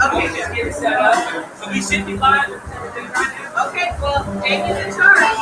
Okay, just get it set up. So we should be live. Okay, well, Amy's in charge.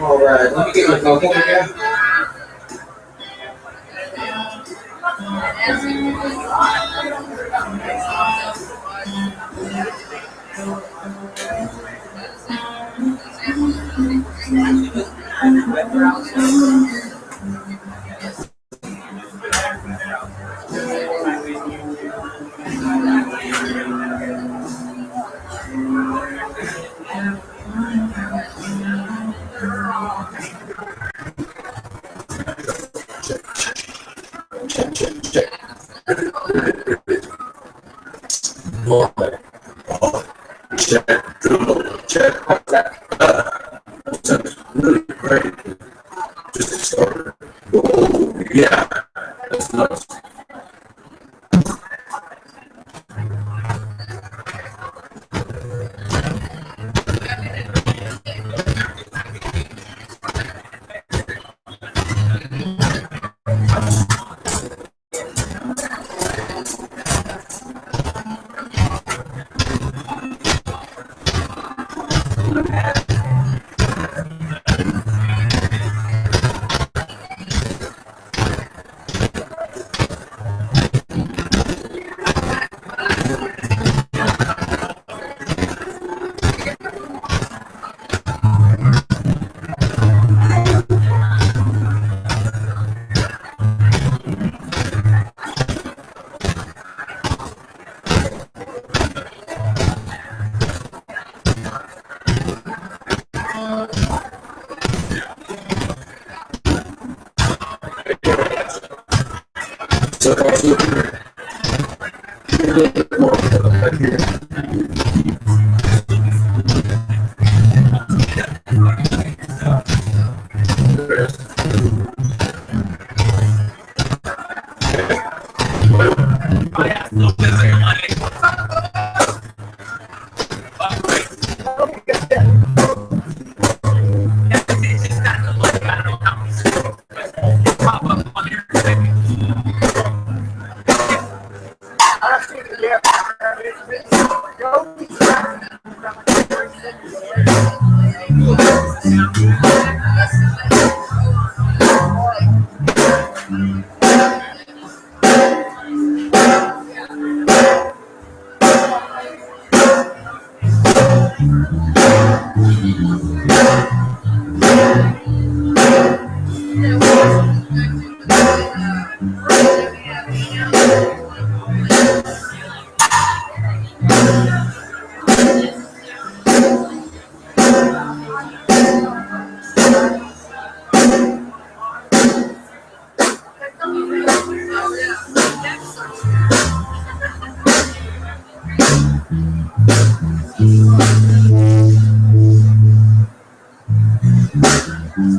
All right, let me get your phone again. Check. Normal. Check. Sounds really great. Just a starter. Oh, yeah. That's nuts. So I was looking at a little bit more back here.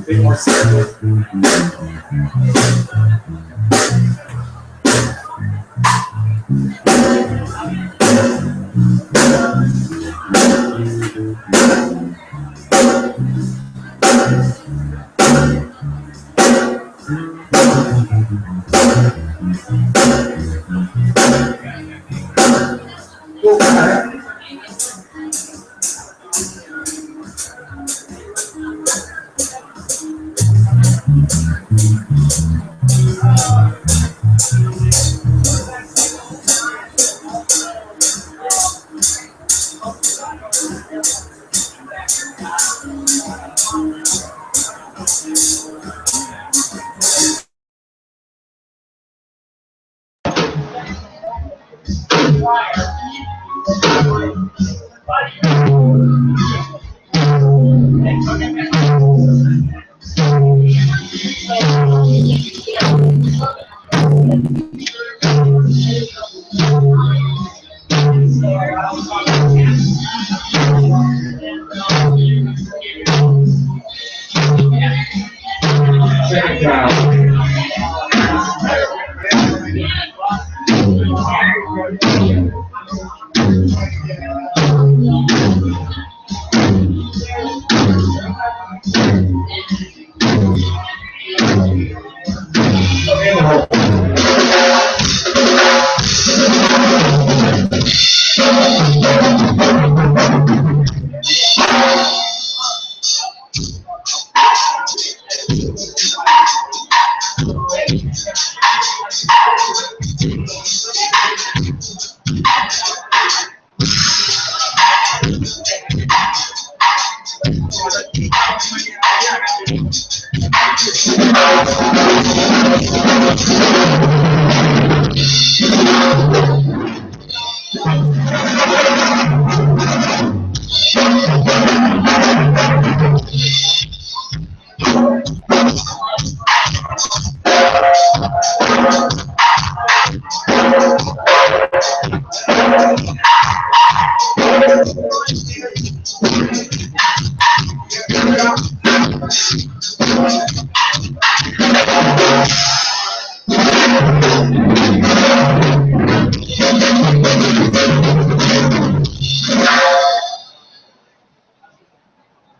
Bit more serious. Second time.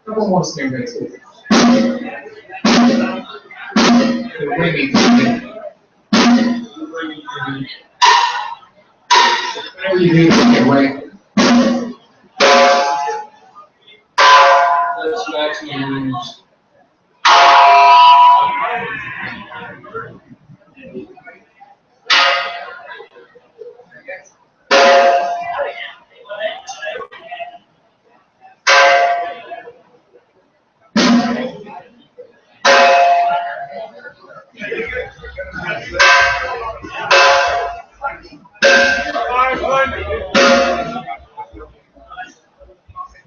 Couple more standards. Whatever you do, get right. Let's back to your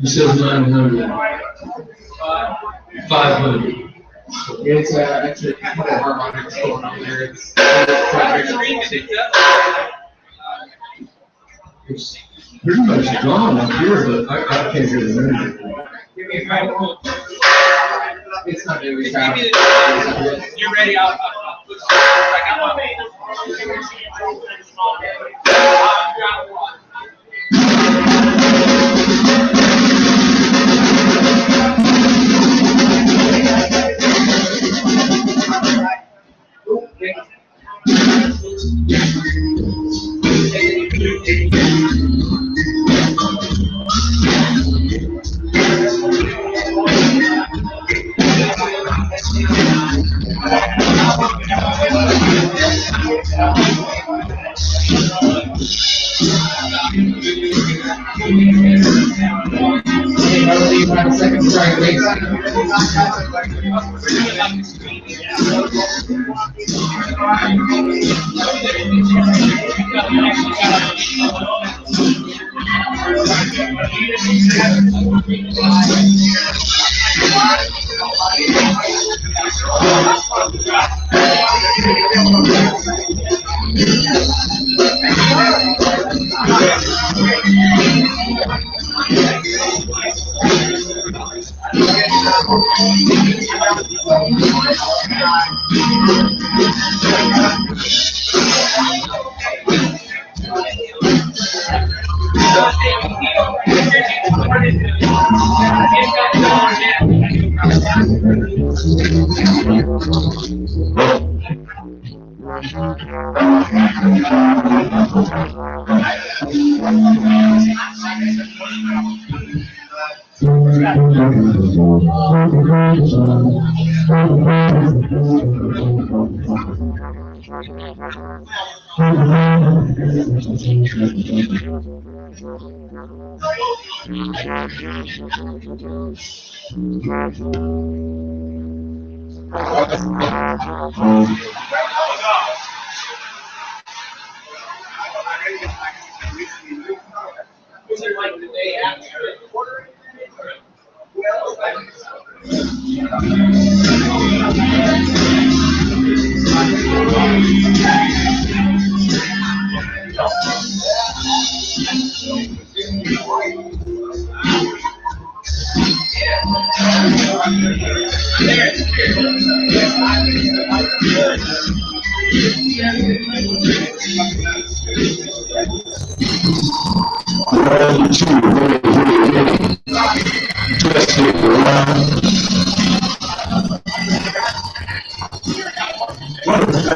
You said 900. 500. It's actually kind of harmonics going on there. It's pretty much gone up here, but I can't hear the music. It's not really fast. You're ready? I'll put some. I got my Second strike, wait. like the day after.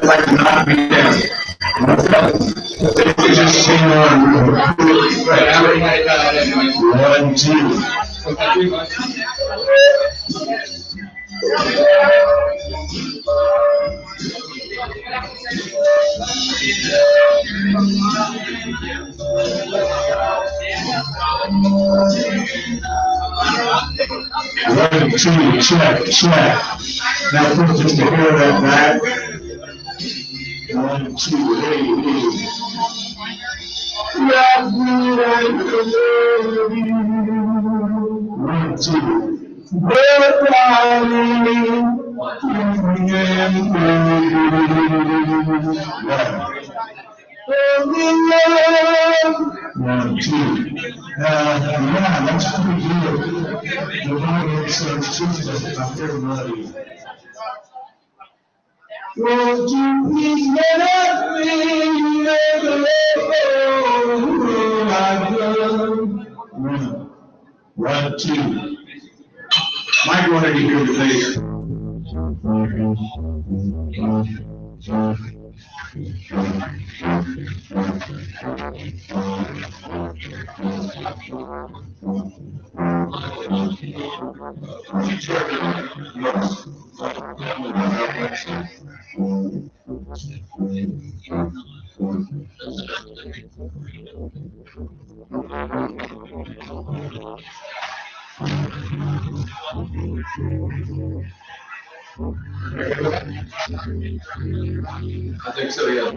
Like to not be down. Just sing on. One, two. One, two, check, check. Now put just to hear that back. One, two, hey, hey. One, two. One, two. Yeah, that's pretty good. The Bible says Jesus about everybody. Won't you please let me never go like love? One, two. Mike wanted to hear the bass. I think so, yeah.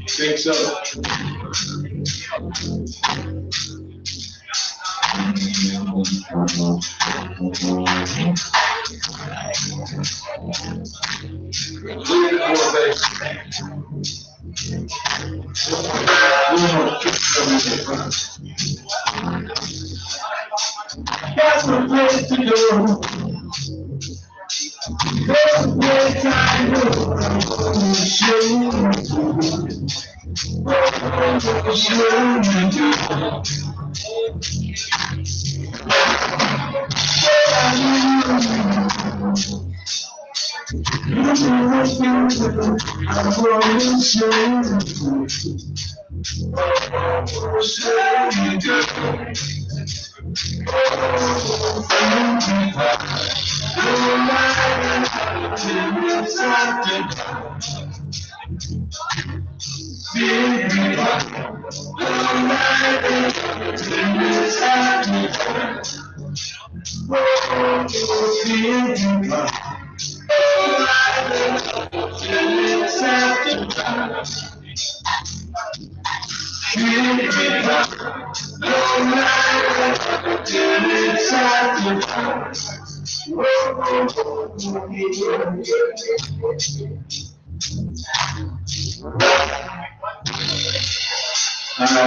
Think so. That's the place to go. That's the place I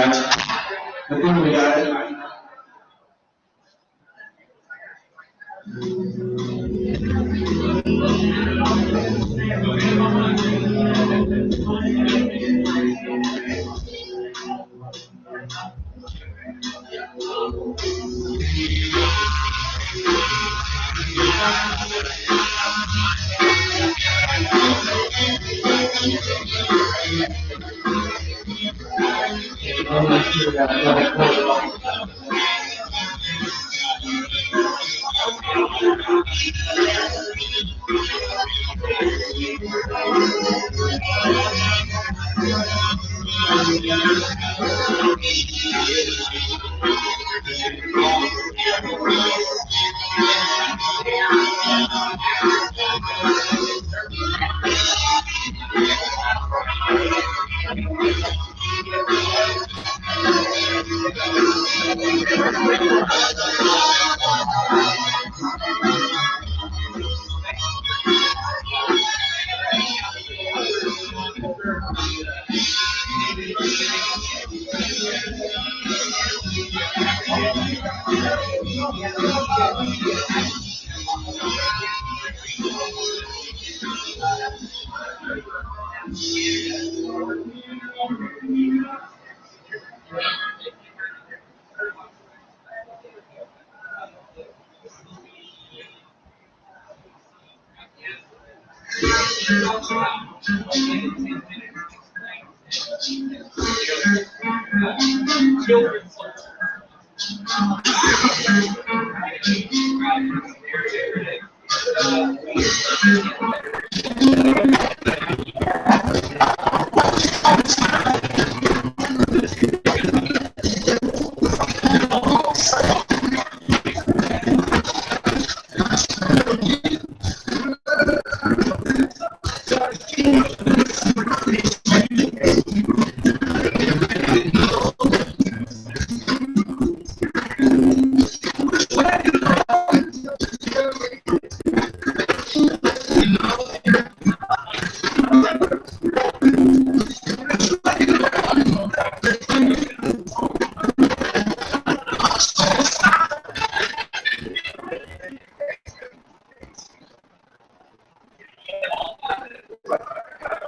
know. I think we got it.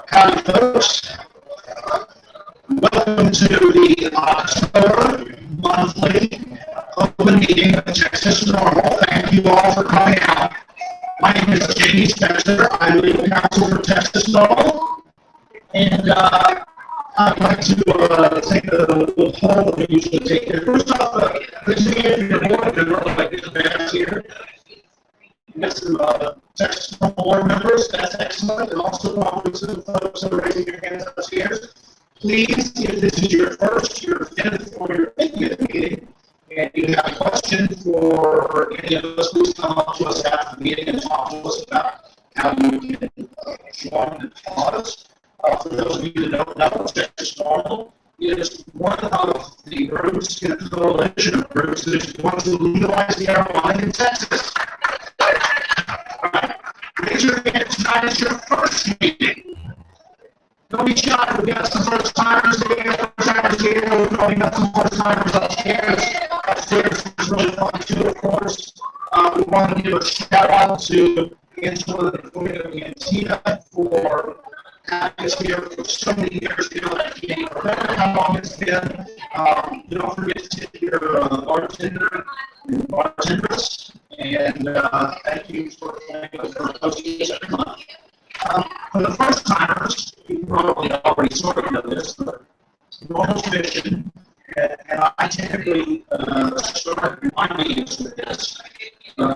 Howdy, folks. Welcome to the October monthly open meeting of Texas NORML. Thank you all for coming out. My name is Jamie Spencer. I'm legal counsel for Texas NORML. And I'd like to take the poll that we usually take here. First off, this is your board member, like this man here. We got some Texas NORML board members. That's excellent. And also probably some folks that are raising their hands upstairs. Please, if this is your first, your fifth, or your 50th meeting, and you have a question for any of us, please come up to us after the meeting and talk to us about how you can join the cause. For those of you that don't know, Texas NORML is one of the groups in a coalition of groups that want to legalize the marijuana in Texas. Right. Raise your hand tonight is your first meeting. Don't be shy. We've got some first timers here. We've got some first timers upstairs. Upstairs is really fun too, of course. We want to give a shout out to Angela the Flamingo Cantina for having us here for so many years. You know, I can't remember how long it's been. Don't forget to tip your bartender and bartenders. And thank you for hosting us every month. For the first timers, you probably already sort of know this, but NORML's mission, and I typically start my meetings with this.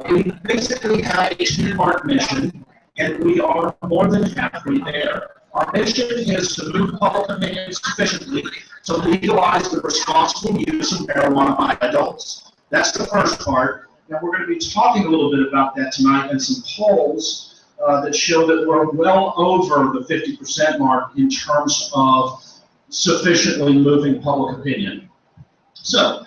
We basically have a two-part mission, and we are more than halfway there. Our mission is to move public opinion sufficiently to legalize the responsible use of marijuana by adults. That's the first part. Now we're going to be talking a little bit about that tonight and some polls that show that we're well over the 50% mark in terms of sufficiently moving public opinion. So,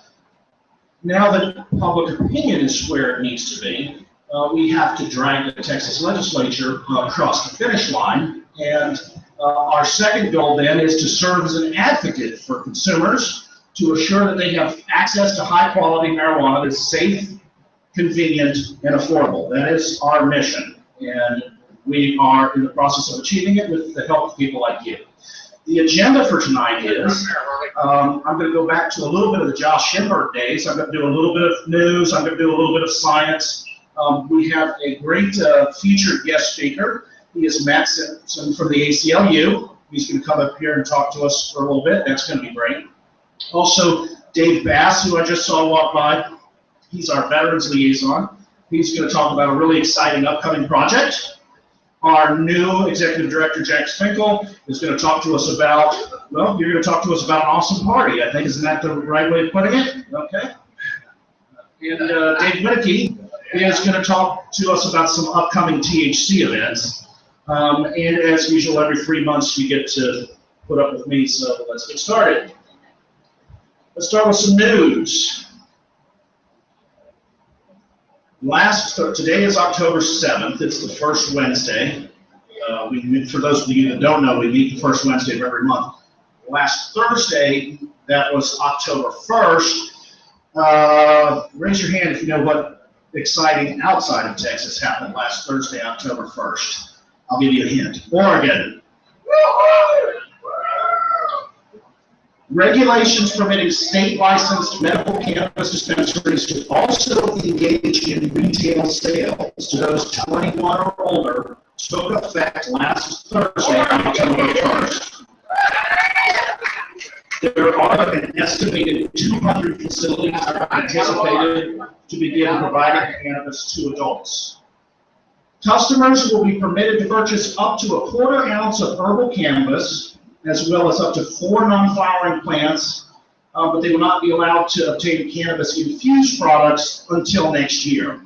now that public opinion is where it needs to be, we have to drag the Texas legislature across the finish line. And our second goal then is to serve as an advocate for consumers to assure that they have access to high quality marijuana that's safe, convenient, and affordable. That is our mission. And we are in the process of achieving it with the help of people like you. The agenda for tonight is, I'm going to go back to a little bit of the Josh Schimberg days. I'm going to do a little bit of news. I'm going to do a little bit of science. We have a great featured guest speaker. He is Matt Simpson from the ACLU. He's going to come up here and talk to us for a little bit. That's going to be great. Also, Dave Bass, who I just saw walk by, he's our Veterans Liaison. He's going to talk about a really exciting upcoming project. Our new Executive Director, Jack Finkel, is going to talk to us about, well, you're going to talk to us about an awesome party, I think. Isn't that the right way of putting it? Okay. And Dave Whittaky is going to talk to us about some upcoming THC events. And as usual, every 3 months you get to put up with me, so let's get started. Let's start with some news. Today is October 7th. It's the first Wednesday. For those of you that don't know, we meet the first Wednesday of every month. Last Thursday, that was October 1st. Raise your hand if you know what exciting outside of Texas happened last Thursday, October 1st. I'll give you a hint. Oregon. Regulations permitting state-licensed medical cannabis dispensaries to also engage in retail sales to those 21 or older took effect last Thursday, October 1st. There are an estimated 200 facilities that are anticipated to begin providing cannabis to adults. Customers will be permitted to purchase up to a quarter ounce of herbal cannabis, as well as up to 4 non-flowering plants, but they will not be allowed to obtain cannabis-infused products until next year.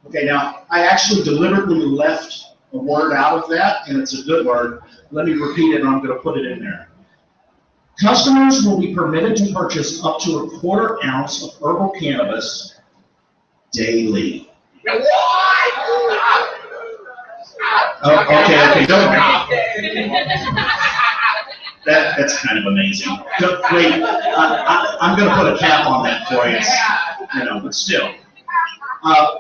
Okay, now, I actually deliberately left a word out of that, and it's a good word. Let me repeat it, and I'm going to put it in there. Customers will be permitted to purchase up to a quarter ounce of herbal cannabis daily. Oh, okay, don't. That's kind of amazing. Wait, I'm going to put a cap on that for you, but still.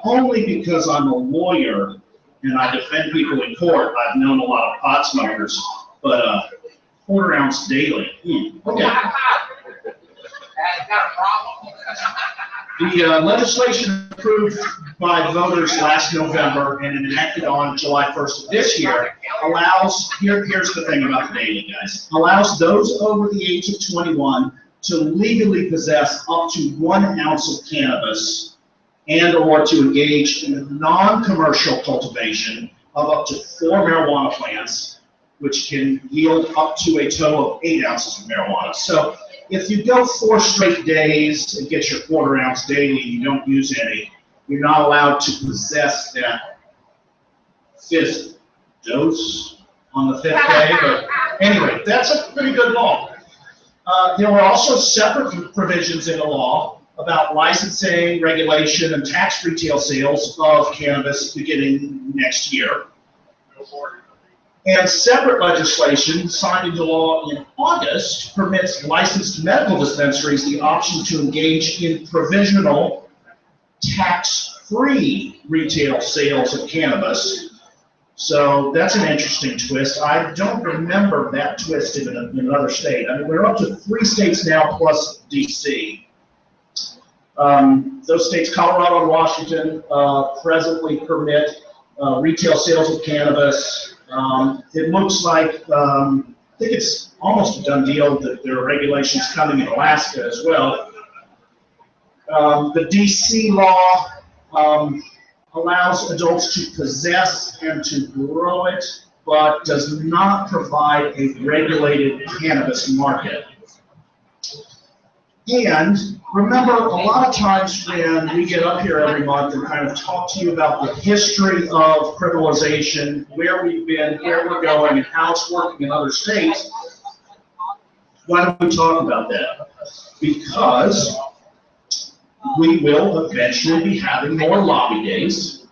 Only because I'm a lawyer and I defend people in court, I've known a lot of pot smokers, but quarter ounce daily. Okay. The legislation approved by voters last November and enacted on July 1st of this year allows, here's the thing about the daily, guys, allows those over the age of 21 to legally possess up to 1 ounce of cannabis and or to engage in non-commercial cultivation of up to 4 marijuana plants, which can yield up to a total of 8 ounces of marijuana. So if you go 4 straight days and get your quarter ounce daily and you don't use any, you're not allowed to possess that 5th dose on the 5th day. But anyway, that's a pretty good law. There were also separate provisions in the law about licensing, regulation, and tax retail sales of cannabis beginning next year. And separate legislation signed into law in August permits licensed medical dispensaries the option to engage in provisional tax-free retail sales of cannabis. So that's an interesting twist. I don't remember that twist in another state. I mean, we're up to 3 states now plus DC. Those states, Colorado and Washington, presently permit retail sales of cannabis. It looks like, I think it's almost a done deal that there are regulations coming in Alaska as well. The DC law allows adults to possess and to grow it, but does not provide a regulated cannabis market. And remember, a lot of times when we get up here every month and kind of talk to you about the history of criminalization, where we've been, where we're going, and how it's working in other states, why don't we talk about that? Because we will eventually be having more lobby days,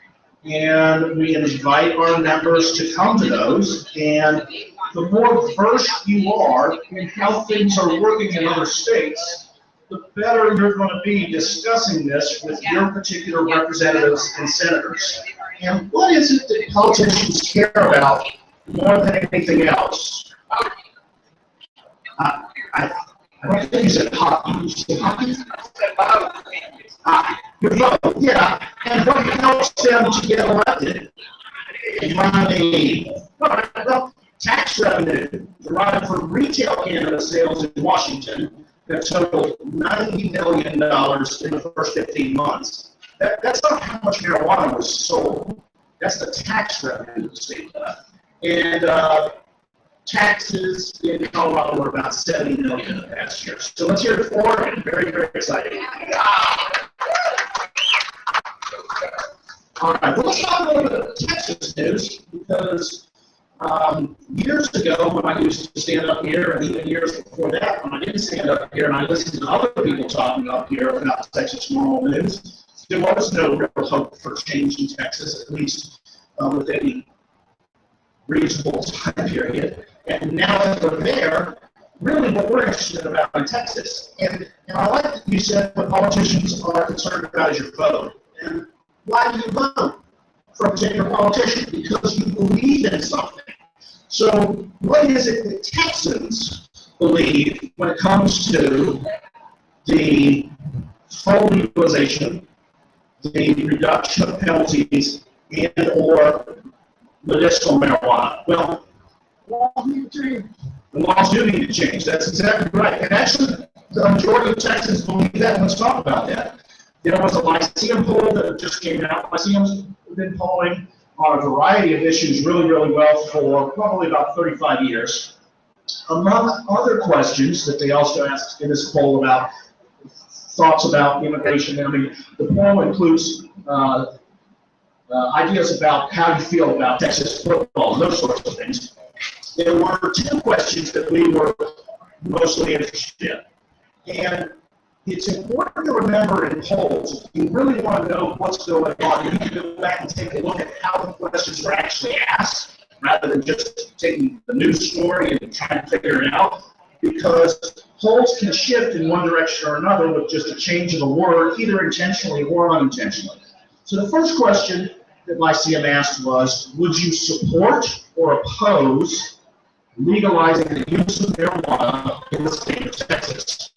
and we invite our members to come to those, and the more versed you are in how things are working in other states, the better you're going to be discussing this with your particular representatives and senators. And what is it that politicians care about more than anything else? I don't think you said hockey. You said hockey? Your vote, yeah. And what helps them to get elected? Money. Well, tax revenue derived from retail cannabis sales in Washington that totaled $90 million in the first 15 months. That's not how much marijuana was sold. That's the tax revenue the state got. And taxes in Colorado were about $70 million in the past year. So let's hear it for it. Very, very exciting. All right, well, let's talk a little bit of Texas news, because years ago when I used to stand up here, and even years before that when I didn't stand up here and I listened to other people talking up here about Texas NORML news, there was no real hope for change in Texas, at least with any reasonable time period. And now that we're there, really what we're interested about in Texas, and I like that you said what politicians are concerned about is your vote. And why do you vote for a particular politician? Because you believe in something. So what is it that Texans believe when it comes to the full legalization, the reduction of penalties, and or medicinal marijuana? Well, the laws do need to change. That's exactly right. And actually, the majority of Texans believe that. Let's talk about that. There was a Lyceum poll that just came out. Lyceum's been polling on a variety of issues really, really well for probably about 35 years. Among other questions that they also asked in this poll about thoughts about immigration, I mean, the poll includes ideas about how you feel about Texas football, those sorts of things. There were two questions that we were mostly interested in. And it's important to remember in polls, if you really want to know what's going on, you need to go back and take a look at how the questions are actually asked, rather than just taking the news story and trying to figure it out, because polls can shift in one direction or another with just a change of a word, either intentionally or unintentionally. So the first question that Lyceum asked was, would you support or oppose legalizing the use of marijuana in the state of Texas?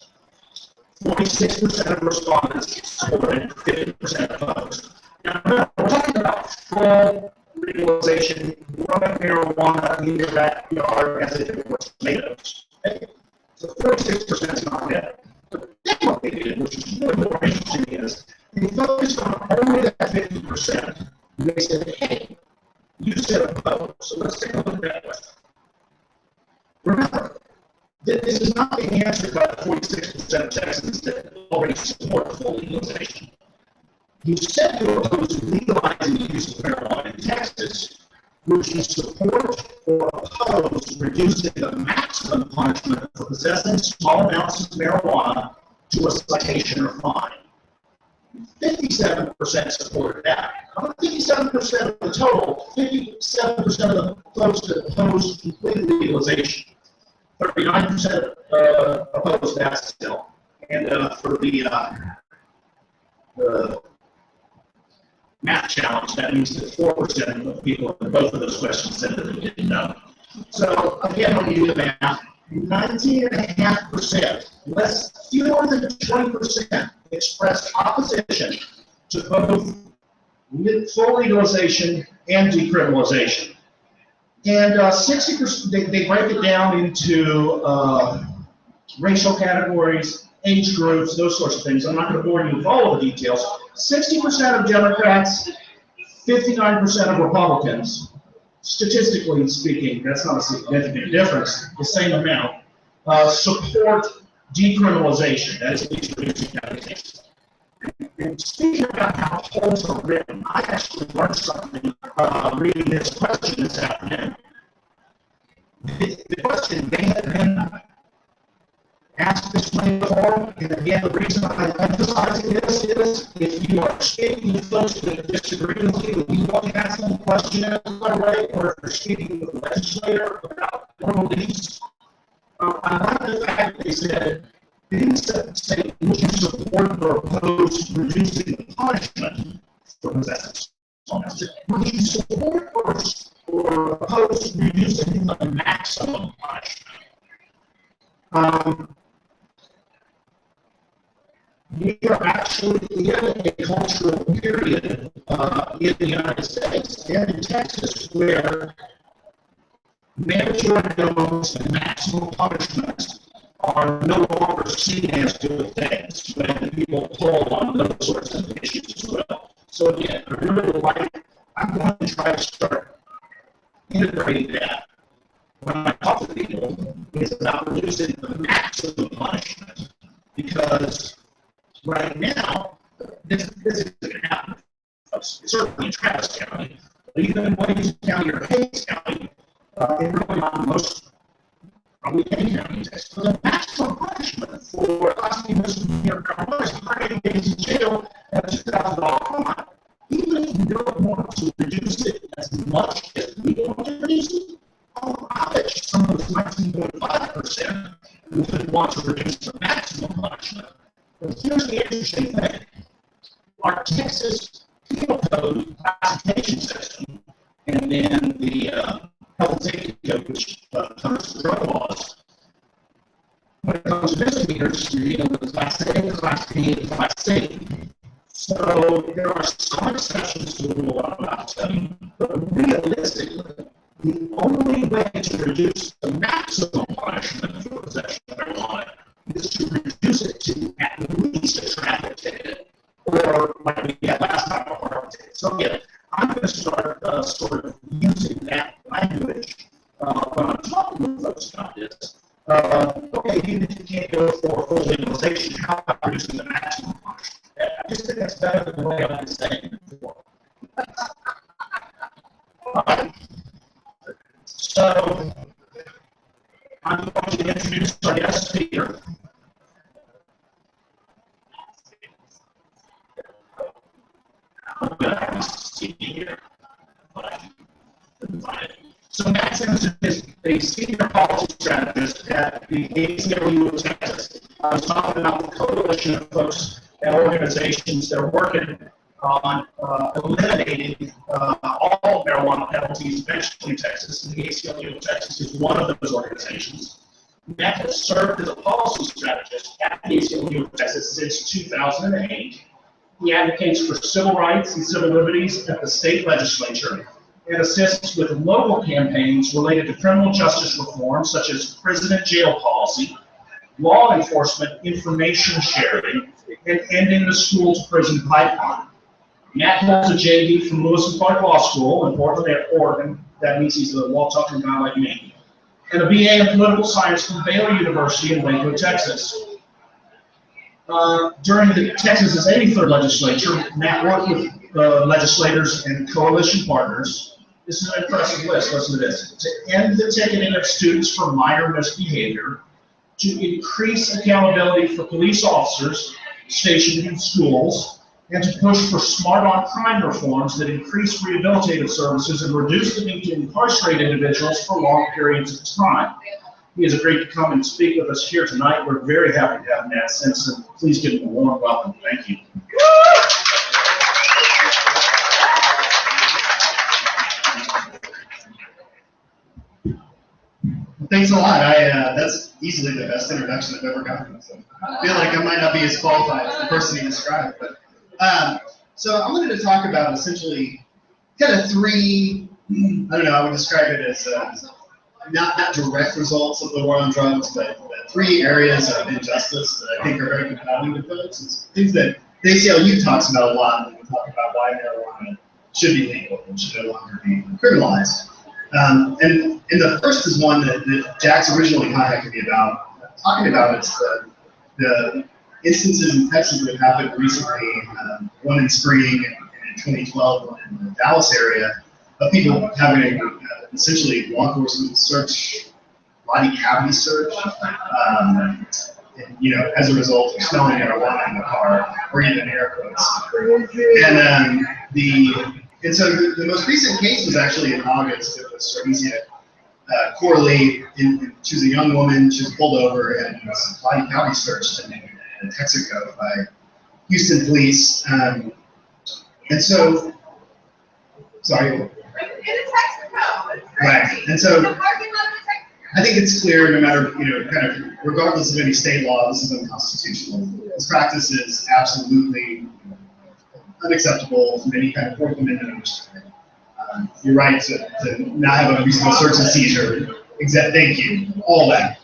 46% of respondents supported, 50% opposed. Now, remember, we're talking about full legalization, growing marijuana in your backyard as if it was tomatoes. Okay? So 46% is not bad. But then what they did, which is really more interesting, is they focused on only that 50%. And they said, hey, you said opposed, so let's take a look at that question. Remember, this is not being answered by the 46% of Texans that already support full legalization. You said you oppose legalizing the use of marijuana in Texas. Would you support or oppose reducing the maximum punishment for possessing small amounts of marijuana to a citation or fine? 57% supported that. About 57% of the total, 57% of the folks that opposed complete legalization. 39% opposed that still. And for the math challenge, that means that 4% of people in both of those questions said that they didn't know. So again, when you do the math, 19.5%, fewer than 20% expressed opposition to both full legalization and decriminalization. And 60%, they break it down into racial categories, age groups, those sorts of things. I'm not going to bore you with all of the details. 60% of Democrats, 59% of Republicans, statistically speaking, that's not a significant difference, the same amount, support decriminalization, that is at least reducing cases. And speaking about how polls are written, I actually learned something reading this question this afternoon. The question may have been asked this way before, and again, the reason I'm emphasizing this is if you are speaking with folks that disagree with you, you want to ask them a question in a way, or if you're speaking with a legislator about their beliefs, I like the fact that they said, they didn't say, would you support or oppose reducing the punishment for possessing small amounts? Would you support or oppose reducing the maximum punishment? We are actually in a cultural period in the United States and in Texas where mandatory minimums and maximum punishments are no longer seen as good things when people pull on those sorts of issues as well. So again, I really like, I'm going to try to start integrating that when I talk to people is about reducing the maximum punishment, because right now, this isn't going to happen. Certainly in Travis County, but even in Williams County or Hayes County, and really not most, probably any counties, the maximum punishment for causing misdemeanor marijuana is 180 days in jail and a $2,000 fine. Even if you don't want to reduce it as much as we want to reduce it, I bet you some of those 19.5% would want to reduce the maximum punishment. But here's the interesting thing. Our Texas Penal Code classification system, and then the health and safety code, which covers the drug laws, when it comes to misdemeanors, you're dealing with Class A, Class B, and Class C. So there are some exceptions to the rule I'm about to tell you, but realistically, the only way to reduce the maximum punishment for possession of marijuana is to reduce it to at least a traffic ticket, or like we had last time, a parking ticket. So again, I'm going to start sort of using that language when I'm talking with folks about this. Okay, even if you can't go for full legalization, how about reducing the maximum punishment? I just think that's better than the way I've been saying it before. So, I'm going to introduce our guest speaker. I'm going to have a seat here. So Matt Simpson is a senior policy strategist at the ACLU of Texas. I was talking about the coalition of folks and organizations that are working on eliminating all marijuana penalties eventually in Texas, and the ACLU of Texas is one of those organizations. Matt has served as a policy strategist at the ACLU of Texas since 2008. He advocates for civil rights and civil liberties at the state legislature and assists with local campaigns related to criminal justice reform, such as prison and jail policy, law enforcement information sharing, and ending the school-to-prison pipeline. Matt holds a JD from Lewis and Clark Law School in Portland, Oregon. That means he's a law-talking guy like me. And a BA in political science from Baylor University in Waco, Texas. During Texas's 83rd legislature, Matt worked with legislators and coalition partners. This is an impressive list, listen to this. To end the ticketing of students for minor misbehavior, to increase accountability for police officers stationed in schools, and to push for smart on crime reforms that increase rehabilitative services and reduce the need to incarcerate individuals for long periods of time. He has agreed to come and speak with us here tonight. We're very happy to have Matt Simpson. Please give him a warm welcome. Thank you. Thanks a lot. That's easily the best introduction I've ever gotten. So I feel like I might not be as qualified as the person you described. But so I wanted to talk about essentially kind of three, I don't know, I would describe it as not direct results of the war on drugs, but three areas of injustice that I think are very compelling to folks. It's things that the ACLU talks about a lot when we talk about why marijuana should be legal and should no longer be criminalized. And the first is one that Jack's originally contacted me about, talking about it's the instances in Texas that have happened recently, one in spring and in 2012, one in the Dallas area, of people having essentially law enforcement search, body cavity search, and, you know, as a result of smelling marijuana in the car, or even air quotes. And so the most recent case was actually in August. It was Sarnesia Corley. She was a young woman. She was pulled over and was body cavity searched in Texaco by Houston police. And so, sorry. In Texaco. Right. And so, I think it's clear, no matter, kind of, regardless of any state law, this is unconstitutional. This practice is absolutely unacceptable from any kind of Fourth Amendment understanding. You're right to not have a reasonable search and seizure. Thank you, all that.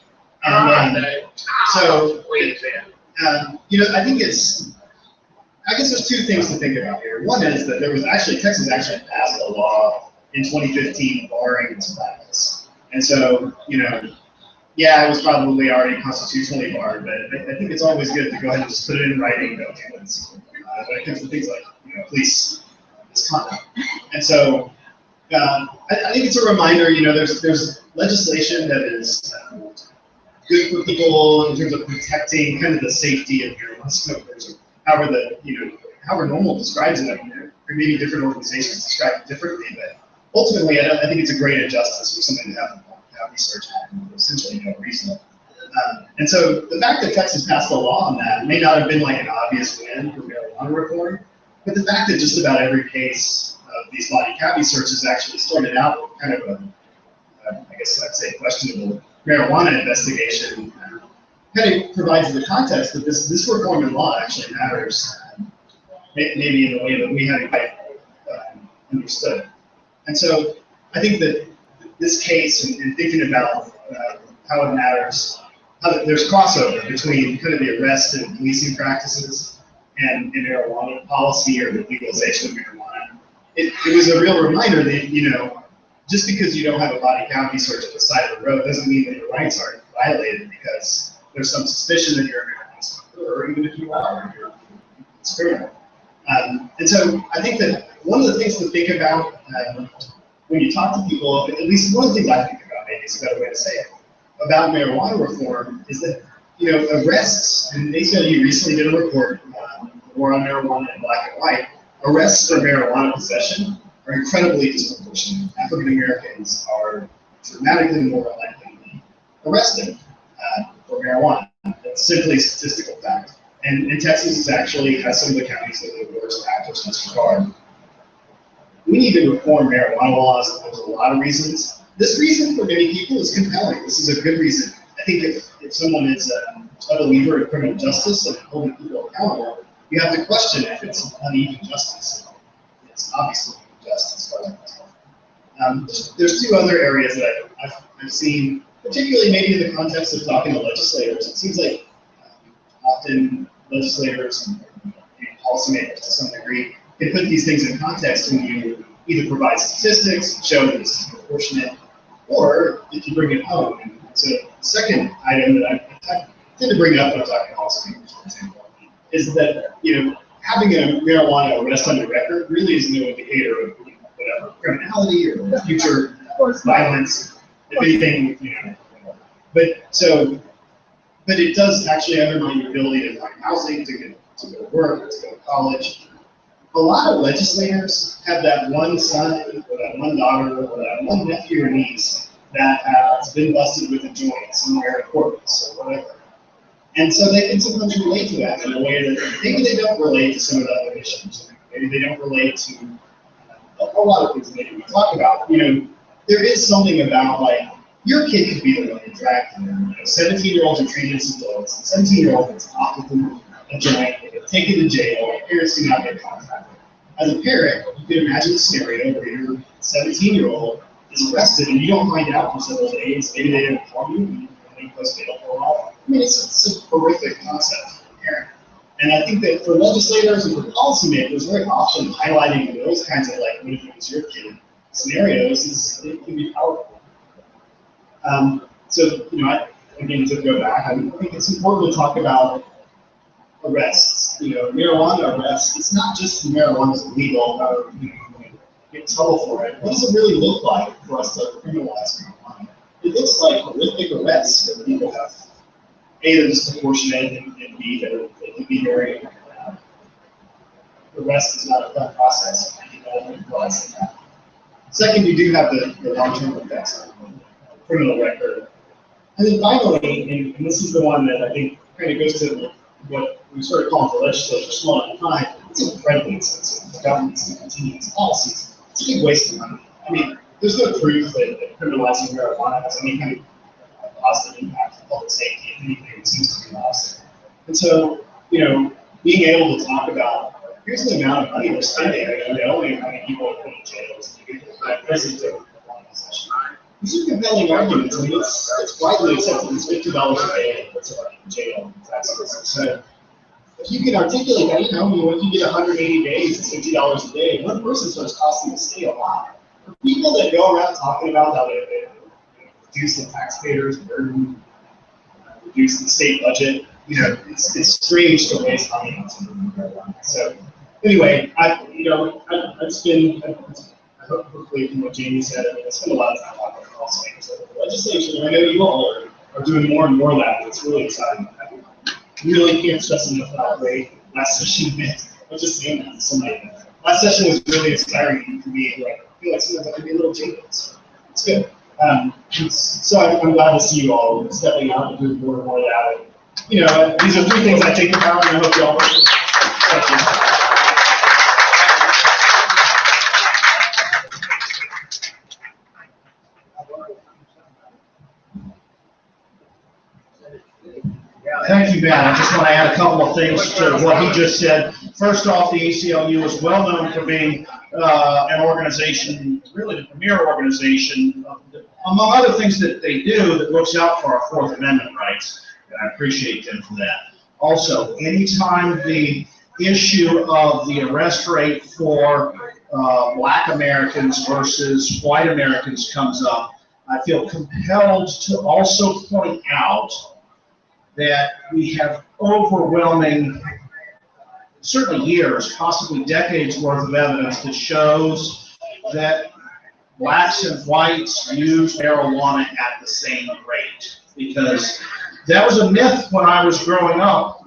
And so, I think I guess there's two things to think about here. One is that Texas actually passed a law in 2015 barring this practice. And so, yeah, it was probably already constitutionally barred, but I think it's always good to go ahead and just put it in writing. When it comes to things like, police misconduct. And so, I think it's a reminder, there's legislation that is good for people in terms of protecting kind of the safety of your smokers, however NORML describes it. I mean, there may be different organizations describe it differently, but ultimately, I think it's a great injustice for somebody to have research happen for essentially no reason. And so the fact that Texas passed a law on that may not have been like an obvious win for marijuana reform, but the fact that just about every case of these body cavity searches actually started out with kind of I guess I'd say questionable marijuana investigation kind of provides the context that this reform in law actually matters, maybe in a way that we hadn't quite understood. And so I think that this case and thinking about how it matters, how there's crossover between kind of the arrest and policing practices and marijuana policy or the legalization of marijuana. It was a real reminder that, just because you don't have a body cavity search at the side of the road doesn't mean that your rights aren't violated because there's some suspicion that you're a marijuana smoker, or even if you are, it's criminal. And so I think that one of the things to think about when you talk to people, at least one of the things I think about, maybe it's a better way to say it, about marijuana reform is that, arrests, and ACLU recently did a report, War on Marijuana in Black and White, arrests for marijuana possession are incredibly disproportionate. African Americans are dramatically more likely to be arrested for marijuana. That's simply a statistical fact. And Texas actually has some of the counties that are the worst actors in this regard. We need to reform marijuana laws. There's a lot of reasons. This reason for many people is compelling. This is a good reason. I think if someone is a believer in criminal justice and holding people accountable, you have to question if it's uneven justice. It's obviously justice. There's two other areas that I've seen, particularly maybe in the context of talking to legislators. It seems like often legislators and policymakers to some degree can put these things in context when you either provide statistics, show that it's proportionate, or if you bring it home. And so the second item that I tend to bring up when I'm talking to policymakers, for example, is that having a marijuana arrest on the record really is no indicator of whatever criminality or future violence, if anything, but it does actually undermine your ability to find housing, to go to work, to go to college. A lot of legislators have that one son, or that one daughter, or that one nephew or niece that has been busted with a joint somewhere in Corpus or whatever. And so they can sometimes relate to that in a way that maybe they don't relate to some of the other issues. Maybe they don't relate to a lot of things that maybe we talk about. There is something about, like, your kid could be the one who dragged them. 17-year-olds are treated as adults, and 17-year-olds are off with a joint, they get taken to jail, parents do not get contacted. As a parent, you can imagine a scenario where your 17-year-old is arrested and you don't find out for several days, maybe they didn't inform you, they post bail for a while. I mean, it's a horrific concept for a parent. And I think that for legislators and for policymakers, very often highlighting those kinds of, like, what if it was your kid scenarios it can be powerful. Again, to go back, I think it's important to talk about arrests. Marijuana arrests, it's not just marijuana is illegal or get in trouble for it. What does it really look like for us to criminalize marijuana? It looks like horrific arrests where people have A, they're disproportionate, and B, they can be very, arrest is not a fun process. Second, you do have the long-term effects on the criminal record. And then finally, and this is the one that I think kind of goes to what we sort of call the legislature small at the time, it's incredibly expensive for governments to continue these policies. It's a big waste of money. I mean, there's no proof that criminalizing marijuana has any kind of positive impact on public safety, if anything, it seems to be lost. And so, being able to talk about, here's the amount of money we're spending, only how many people are put in jails, prisons over one possession. These are compelling arguments. I mean, it's widely accepted it's $50 a day that puts somebody in jail. So if you can articulate that, if you get 180 days, it's $50 a day. One person starts costing the state a lot. For people that go around talking about how they reduce the taxpayers' burden, reduce the state budget, it's strange to waste money on something. So anyway, hopefully from what Jamie said, I spent a lot of time talking about also the legislation, and I know you all are doing more and more of that. It's really exciting. I really can't stress enough how great last session went. I was just saying that to somebody. Last session was really inspiring for me. I feel like sometimes I can be a little jaded. It's good. So I'm glad to see you all stepping out and doing more and more of that. And, these are 3 things I think about, and I hope you all. Thank you. Thank you, Ben. I just want to add a couple of things to what he just said. First off, the ACLU is well known for being an organization, really the premier organization, among other things that they do, that looks out for our Fourth Amendment rights. And I appreciate them for that. Also, anytime the issue of the arrest rate for Black Americans versus white Americans comes up, I feel compelled to also point out that we have overwhelming, certainly years, possibly decades worth of evidence that shows that blacks and whites use marijuana at the same rate. Because that was a myth when I was growing up,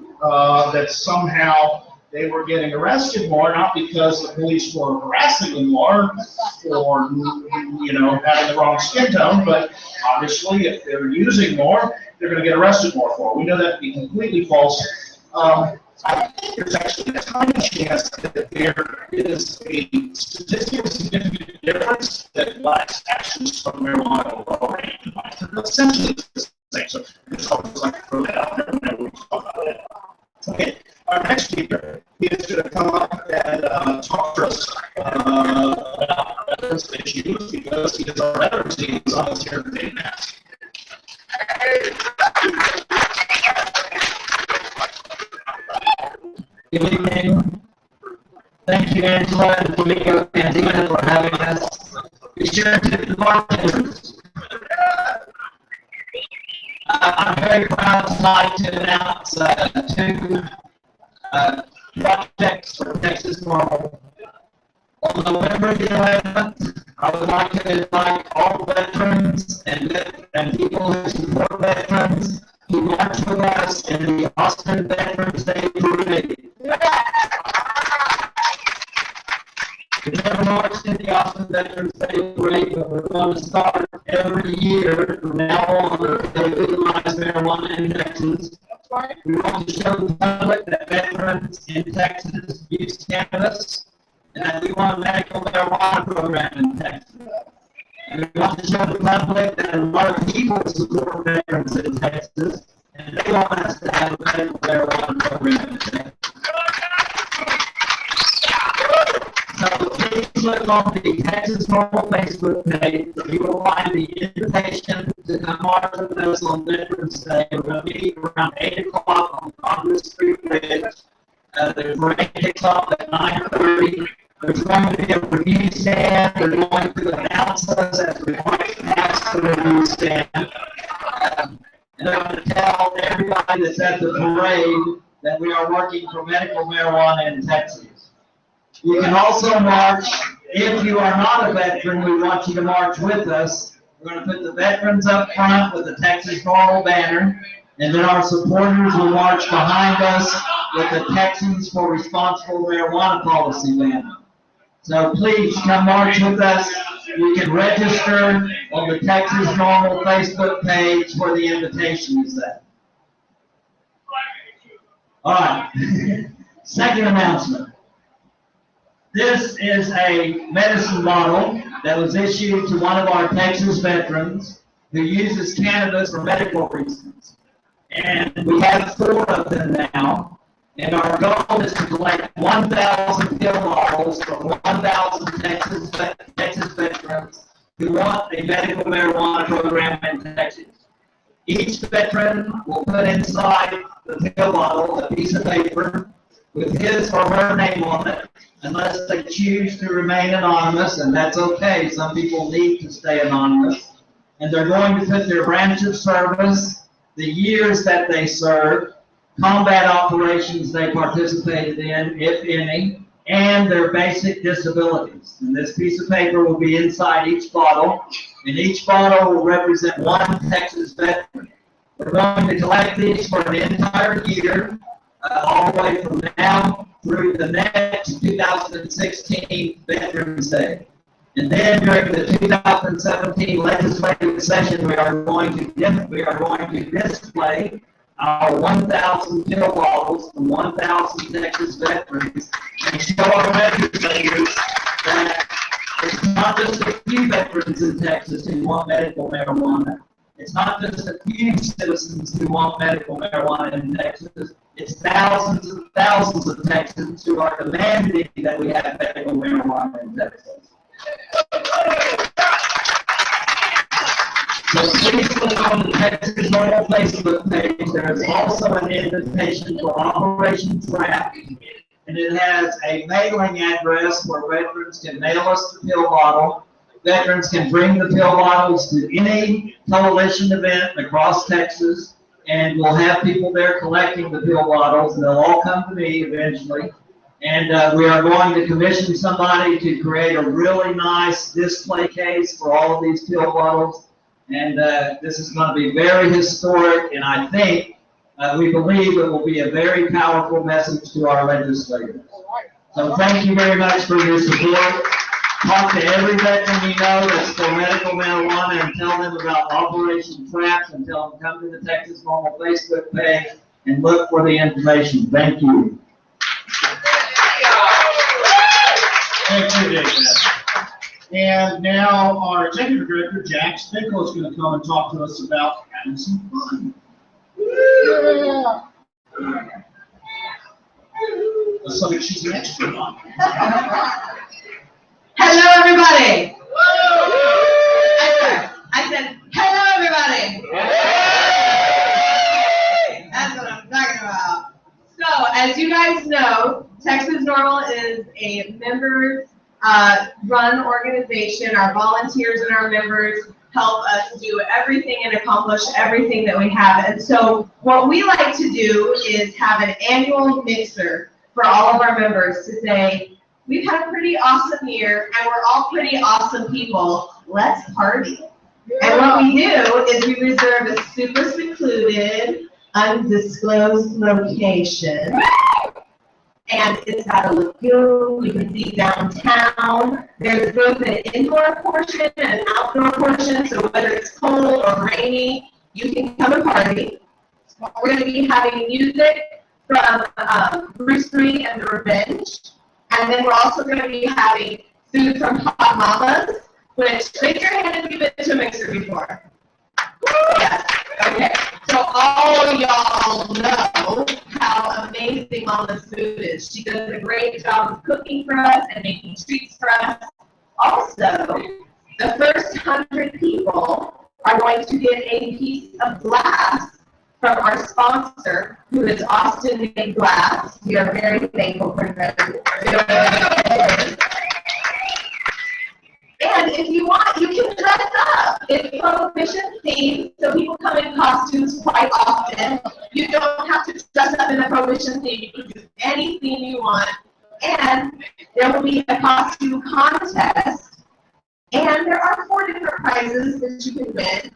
that somehow they were getting arrested more, not because the police were harassing them more for, having the wrong skin tone, but obviously if they're using more, they're going to get arrested more for it. We know that to be completely false. I think there's actually a tiny chance that there is a statistically significant difference that blacks actually smoke marijuana at a lower rate than whites. Essentially, it's the same. So I just always like to throw that out there whenever we talk about it. Okay, our next speaker is going to come up and talk to us about veterans issues because he is our veterans liaison here today now. Good evening. Thank you, Angela and Flamingo Cantina, for having us. Be sure to the bartenders. I'm very proud tonight to announce 2 projects for Texas NORML. On November the 11th, I would like to invite all veterans and people who support veterans to march with us in the Austin Veterans Day Parade. We've never marched in the Austin Veterans Day Parade, but we're going to start every year from now on to legalize marijuana in Texas. We want to show the public that veterans in Texas use cannabis, and that we want a medical marijuana program in Texas. And we want to show the public that a lot of people support veterans in Texas, and they want us to have a medical marijuana program in Texas. So please look on the Texas NORML Facebook page. You will find the invitation to come march with us on Veterans Day. We're going to meet around 8 o'clock on Congress Street Bridge. The parade kicks off at 9:30. There's going to be a review stand. They're going to announce us as we march past the review stand. And they're going to tell everybody that's at the parade that we are working for medical marijuana in Texas. You can also march, if you are not a veteran, we want you to march with us. We're going to put the veterans up front with the Texas NORML banner, and then our supporters will march behind us with the Texans for Responsible Marijuana Policy banner. So please come march with us. You can register on the Texas NORML Facebook page where the invitation is at. All right, second announcement. This is a medicine bottle that was issued to one of our Texas veterans who uses cannabis for medical reasons. And we have 4 of them now. And our goal is to collect 1,000 pill bottles from 1,000 Texas veterans who want a medical marijuana program in Texas. Each veteran will put inside the pill bottle a piece of paper with his or her name on it, unless they choose to remain anonymous, and that's okay. Some people need to stay anonymous. And they're going to put their branch of service, the years that they served, combat operations they participated in, if any, and their basic disabilities. And this piece of paper will be inside each bottle, and each bottle will represent 1 Texas veteran. We're going to collect these for an entire year, all the way from now through the next 2016 Veterans Day. And then during the 2017 legislative session, we are going to display our 1,000 pill bottles from 1,000 Texas veterans and show our legislators that it's not just a few veterans in Texas who want medical marijuana. It's not just a few citizens who want medical marijuana in Texas. It's thousands and thousands of Texans who are demanding that we have medical marijuana in Texas. So please click on the Texas NORML Facebook page. There is also an invitation for Operation Trap, and it has a mailing address where veterans can mail us the pill bottle. Veterans can bring the pill bottles to any coalition event across Texas, and we'll have people there collecting the pill bottles, and they'll all come to me eventually. And we are going to commission somebody to create a really nice display case for all of these pill bottles. And this is going to be very historic, and I think, we believe it will be a very powerful message to our legislators. So thank you very much for your support. Talk to every veteran you know that's for medical marijuana and tell them about Operation Traps, and tell them come to the Texas NORML Facebook page and look for the information. Thank you. Thank you, David. And now our executive director, Jack Spinkle, is going to come and talk to us about having some fun. That's something she's an expert on. Hello, everybody. I said, hello, everybody. That's what I'm talking about. So, as you guys know, Texas NORML is a members run organization. Our volunteers and our members help us do everything and accomplish everything that we have. And so what we like to do is have an annual mixer for all of our members to say, we've had a pretty awesome year and we're all pretty awesome people. Let's party. And what we do is we reserve a super secluded, undisclosed location. And it's got a lagoon, you can see downtown. There's both an indoor portion and an outdoor portion, so whether it's cold or rainy, you can come and party. We're going to be having music from Bruce Lee and the Revenge. And then we're also going to be having food from Hot Mamas, which, raise your hand if you've been to a mixer before. Yes. Okay. So all y'all know how amazing Mama's food is. She does a great job of cooking for us and making treats for us. Also, the first 100 people are going to get a piece of glass from our sponsor, who is Austin Made Glass. We are very thankful for them. And if you want, you can dress up. It's Prohibition themed, so people come in costumes quite often. You don't have to dress up in a Prohibition theme. You can do anything you want. And there will be a costume contest. And there are 4 different prizes that you can win.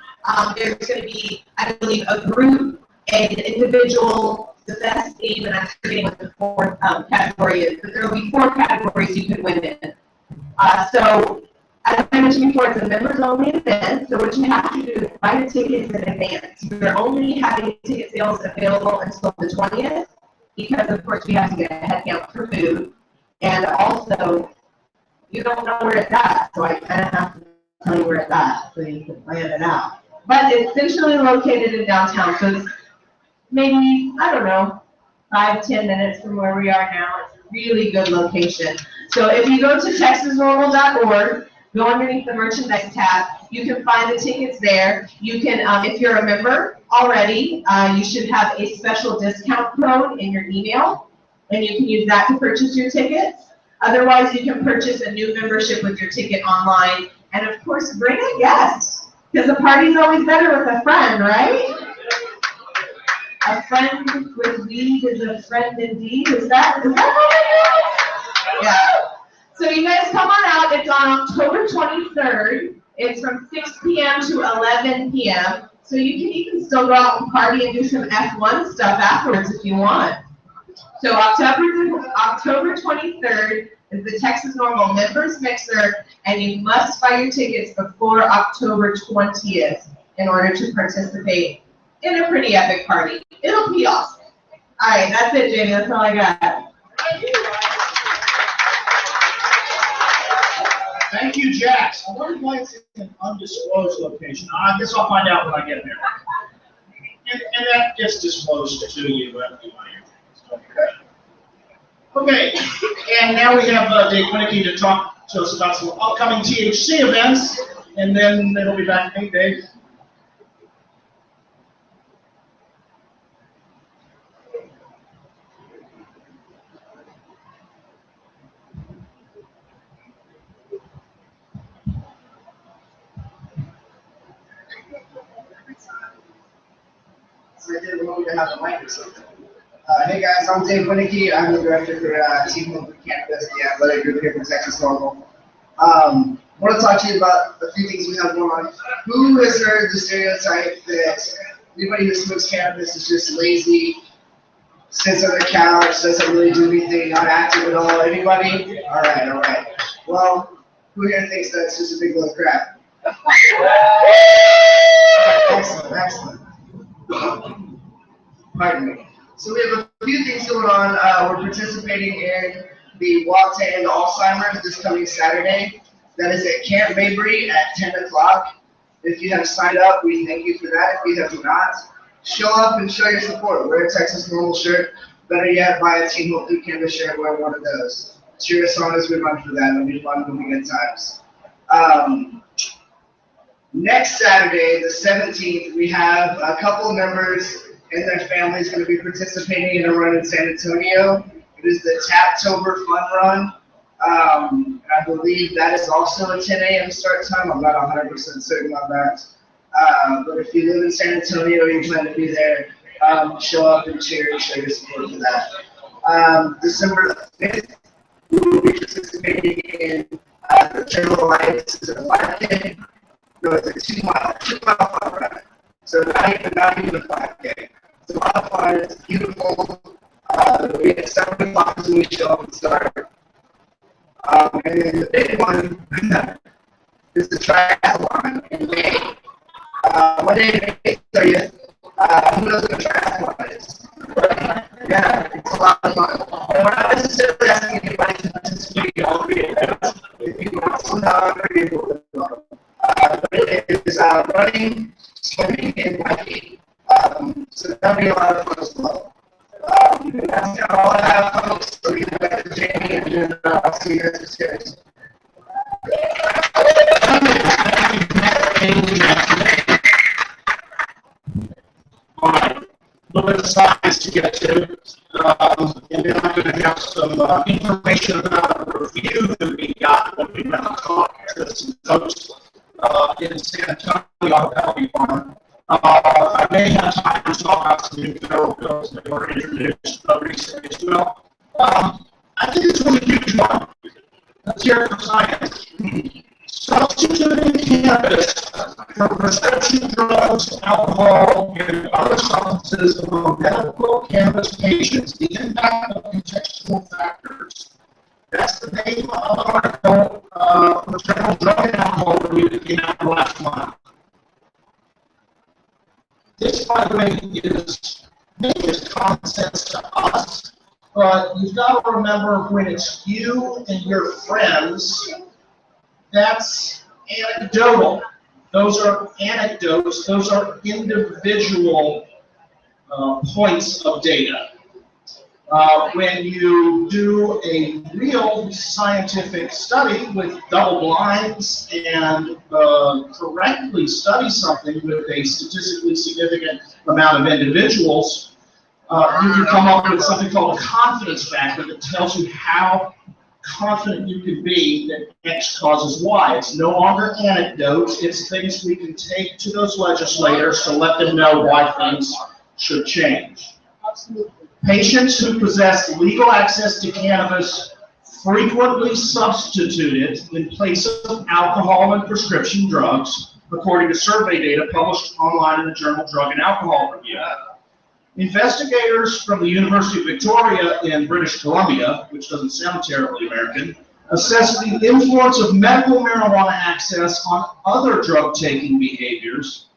There's going to be, I believe, a group, an individual, the best theme, and I'm forgetting what the 4th category is. But there will be 4 categories you can win in. So, as I mentioned before, it's a members-only event, so what you have to do is buy your tickets in advance. We're only having ticket sales available until the 20th, because of course we have to get a head count for food, and also you don't know where it's at, so I kind of have to tell you where it's at so you can plan it out. but it's centrally located in downtown, so it's maybe, I don't know, 5-10 minutes from where we are now. It's a really good location. So if you go to texasnormal.org, go underneath the merchandise tab, you can find the tickets there. You can, if you're a member already, you should have a special discount code in your email, and you can use that to purchase your tickets. Otherwise, you can purchase a new membership with your ticket online, and of course, bring a guest, because the party's always better with a friend, right? A friend with weed is a friend indeed. Is that what it is? Yeah. So you guys come on out. It's on October 23rd. It's from 6 p.m. to 11 p.m. So you can still go out and party and do some F1 stuff afterwards if you want. So October 23rd is the Texas Normal Members Mixer, and you must buy your tickets before October 20th in order to participate in a pretty epic party. It'll be awesome. All right, that's it, Jamie. That's all I got. Thank you, Jax. I wonder why it's in an undisclosed location. I guess I'll find out when I get there. And that gets disclosed to you. Okay, and now we have Dave Winnicky to talk to us about some upcoming THC events, and then it'll be back to me, Dave. So I didn't want to have a mic or something. Hey guys, I'm Dave Winnicky. I'm the director for Team Open Campus, the athletic group here for Texas Normal. I want to talk to you about a few things we have going on. Who has heard the stereotype that anybody who smokes cannabis is just lazy, sits on the couch, doesn't really do anything, not active at all? Anybody? All right. Well, who here thinks that's just a big load of crap? Excellent. Pardon me. So we have a few things going on. We're participating in the Walk to End Alzheimer's this coming Saturday. That is at Camp Mabry at 10 o'clock. If you have signed up, we thank you for that. If you have not, show up and show your support. Wear a Texas Normal shirt. Better yet, buy a Team Hope Through Canvas shirt, wear one of those. Cheer us on as we run for that. It'll be fun, it'll be good times. Next Saturday, the 17th, we have a couple members and their families going to be participating in a run in San Antonio. It is the Taptober Fun Run. I believe that is also a 10 a.m. start time. I'm not 100% certain on that. But if you live in San Antonio and you plan to be there, show up and cheer and show your support for that. December 5th, we will be participating in the General Alliance. It's a 5K. No, it's a 2 mile fun run. So not even a 5K. It's a lot of fun. It's beautiful. We get 7 o'clock when we show up and start. And then the big one is the triathlon in May. What day in May are you? Who knows what a triathlon is? Yeah, it's a lot of fun. And we're not necessarily asking anybody to participate all of it. If you want some help, you're welcome. But it is running, swimming, and biking. So that'll be a lot of fun as well. That's kind of all I have, folks. So we can go back to Jamie, and then I'll see you guys upstairs. All right, a little bit of science to get to, and then I'm going to have some information about a review that we got when we went to talk to some folks in San Antonio. That'll be fun. I may have time to talk about some new federal bills that were introduced recently as well. I think it's really huge one. Let's hear it for science. Substituting cannabis for prescription drugs, alcohol, and other substances among medical cannabis patients, the impact of contextual factors. That's the name of the article from the Federal Drug and Alcohol Review that came out last month. This, by the way, is maybe common sense to us, but you've got to remember when it's you and your friends, that's anecdotal. Those are anecdotes. Those are individual points of data. When you do a real scientific study with double blinds and correctly study something with a statistically significant amount of individuals, you can come up with something called a confidence factor that tells you how confident you can be that X causes Y. It's no longer anecdotes, it's things we can take to those legislators to let them know why things should change. Absolutely. Patients who possess legal access to cannabis frequently substitute it in place of alcohol and prescription drugs, according to survey data published online in the journal Drug and Alcohol Review. Investigators from the University of Victoria in British Columbia, which doesn't sound terribly American, assessed the influence of medical marijuana access on other drug-taking behaviors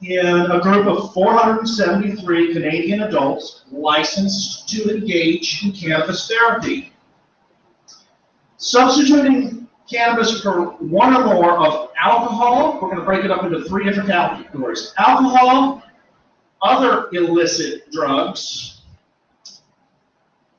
in a group of 473 Canadian adults licensed to engage in cannabis therapy. Substituting cannabis for one or more of alcohol, we're going to break it up into three different categories. Alcohol, other illicit drugs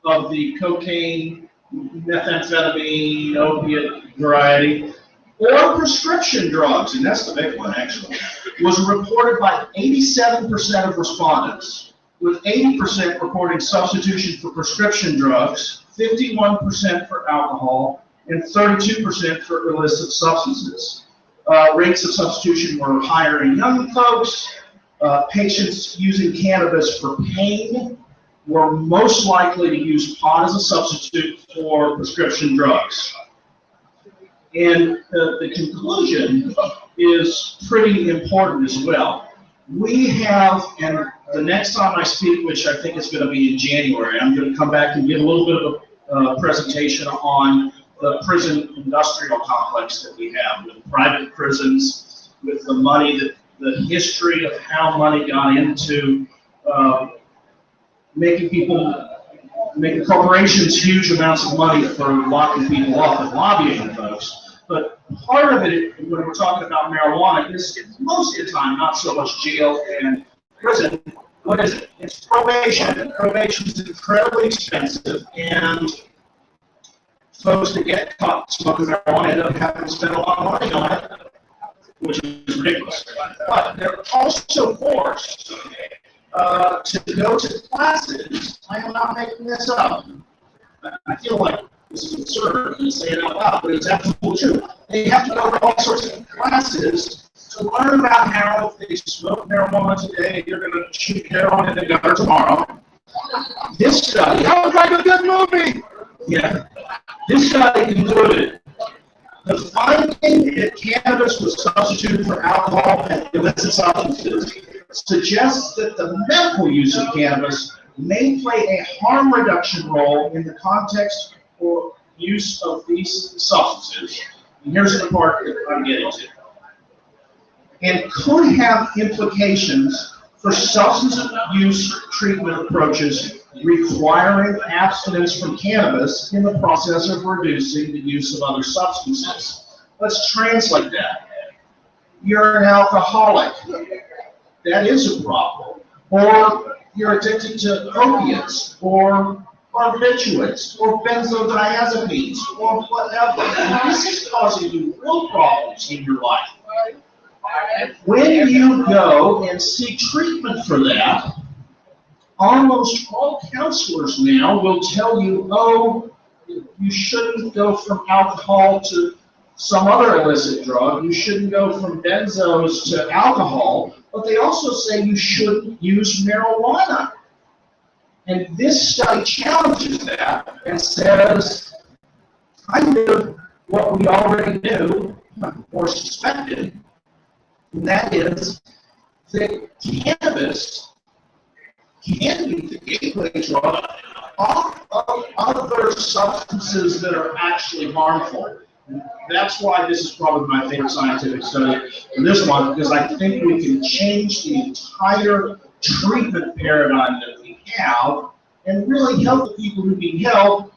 of the cocaine, methamphetamine, opiate variety, or prescription drugs, and that's the big one actually, was reported by 87% of respondents, with 80% reporting substitution for prescription drugs, 51% for alcohol, and 32% for illicit substances. Rates of substitution were higher in young folks. Patients using cannabis for pain were most likely to use pot as a substitute for prescription drugs. And the conclusion is pretty important as well. We have, and the next time I speak, which I think is going to be in January, I'm going to come back and give a little bit of a presentation on the prison industrial complex that we have, with private prisons, with the money that, the history of how money got into making corporations huge amounts of money for locking people up and lobbying folks. But part of it, when we're talking about marijuana, is most of the time not so much jail and prison. What is it? It's probation. And probation is incredibly expensive, and folks that get caught smoking marijuana end up having to spend a lot of money on it, which is ridiculous. But they're also forced to go to classes. I am not making this up. I feel like this is absurd to say it out loud, but it's absolutely true. They have to go to all sorts of classes to learn about how if they smoke marijuana today, you're going to shoot heroin in the gutter tomorrow. This study, sounds like a good movie. Yeah. This study concluded the finding that cannabis was substituted for alcohol and illicit substances suggests that the medical use of cannabis may play a harm reduction role in the context or use of these substances. And here's the part that I'm getting to. And could have implications for substance use treatment approaches requiring abstinence from cannabis in the process of reducing the use of other substances. Let's translate that. You're an alcoholic. That is a problem. Or you're addicted to opiates, or barbiturates, or benzodiazepines, or whatever. And this is causing you real problems in your life. When you go and seek treatment for that, almost all counselors now will tell you, oh, you shouldn't go from alcohol to some other illicit drug, you shouldn't go from benzos to alcohol, but they also say you shouldn't use marijuana. And this study challenges that and says, kind of what we already knew or suspected, and that is that cannabis can be the gateway drug off of other substances that are actually harmful. That's why this is probably my favorite scientific study for this one, because I think we can change the entire treatment paradigm that we have and really help the people who need help.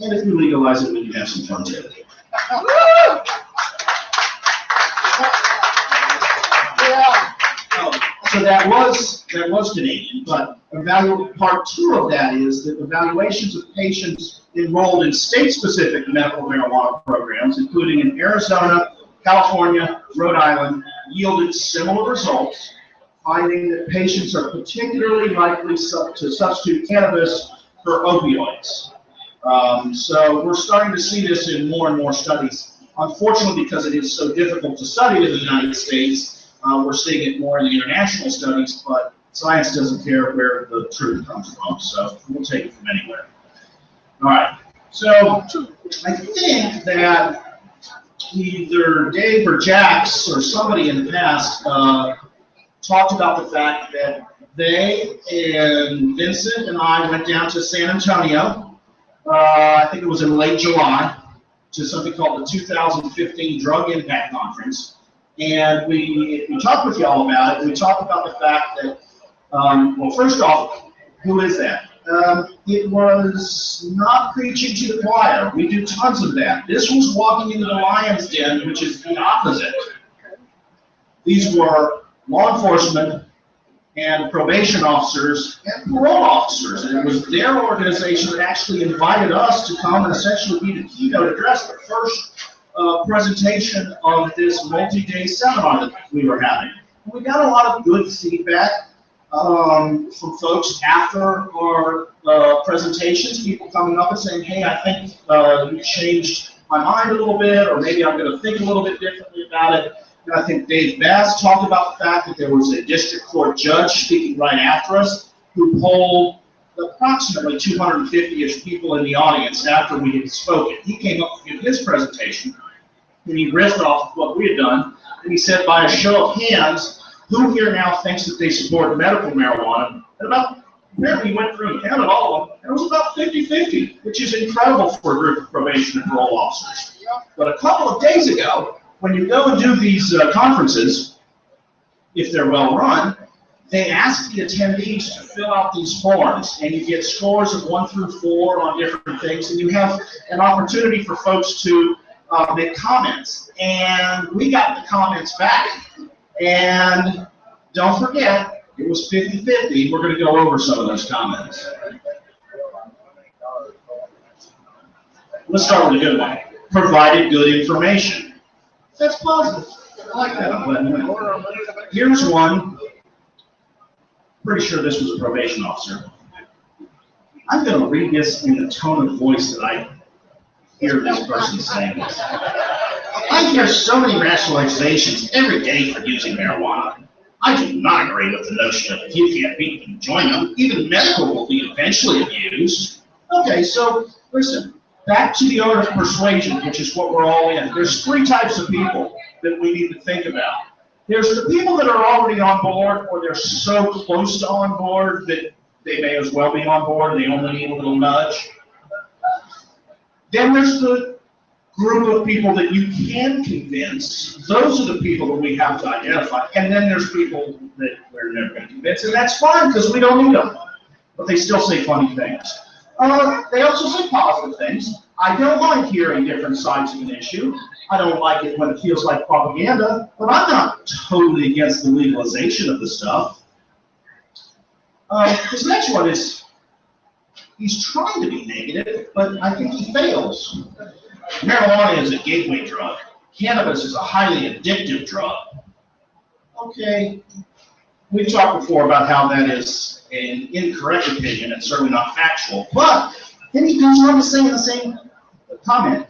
And if we legalize it, we can have some fun too. So that was Canadian, but part two of that is that evaluations of patients enrolled in state-specific medical marijuana programs, including in Arizona, California, Rhode Island, yielded similar results, finding that patients are particularly likely to substitute cannabis for opioids. So we're starting to see this in more and more studies. Unfortunately, because it is so difficult to study in the United States, we're seeing it more in the international studies, but science doesn't care where the truth comes from, so we'll take it from anywhere. All right, so I think that either Dave or Jax or somebody in the past talked about the fact that they and Vincent and I went down to San Antonio, I think it was in late July, to something called the 2015 Drug Impact Conference. And we talked with y'all about it. We talked about the fact that, well, first off, who is that? It was not preaching to the choir. We do tons of that. This was walking into the lion's den, which is the opposite. These were law enforcement and probation officers and parole officers. And it was their organization that actually invited us to come and essentially be the keynote address, the first presentation of this multi-day seminar that we were having. We got a lot of good feedback from folks after our presentations, people coming up and saying, hey, I think you changed my mind a little bit, or maybe I'm going to think a little bit differently about it. And I think Dave Bass talked about the fact that there was a district court judge speaking right after us who polled approximately 250-ish people in the audience after we had spoken. He came up to give his presentation, and he riffed off of what we had done, and he said, by a show of hands, who here now thinks that they support medical marijuana? And about, apparently he went through and counted all of them, and it was about 50-50, which is incredible for a group of probation and parole officers. But a couple of days ago, when you go and do these conferences, if they're well run, they ask the attendees to fill out these forms, and you get scores of 1 through 4 on different things, and you have an opportunity for folks to make comments. And we got the comments back, and don't forget, it was 50-50. We're going to go over some of those comments. Let's start with a good one. Provided good information. That's positive. I like that. I'm glad you know. Here's one. Pretty sure this was a probation officer. I'm going to read this in the tone of voice that I hear this person saying this. I hear so many rationalizations every day for using marijuana. I do not agree with the notion of if you can't beat them, join them. Even medical will be eventually abused. Okay, so listen, back to the art of persuasion, which is what we're all in. There's 3 types of people that we need to think about. There's the people that are already on board, or they're so close to on board that they may as well be on board and they only need a little nudge. Then there's the group of people that you can convince. Those are the people that we have to identify. And then there's people that we're never going to convince, and that's fine because we don't need them. But they still say funny things. They also say positive things. I don't mind hearing different sides of an issue. I don't like it when it feels like propaganda, but I'm not totally against the legalization of the stuff. This next one is, he's trying to be negative, but I think he fails. Marijuana is a gateway drug. Cannabis is a highly addictive drug. Okay, we've talked before about how that is an incorrect opinion and certainly not factual, but then he goes on to say in the same comment,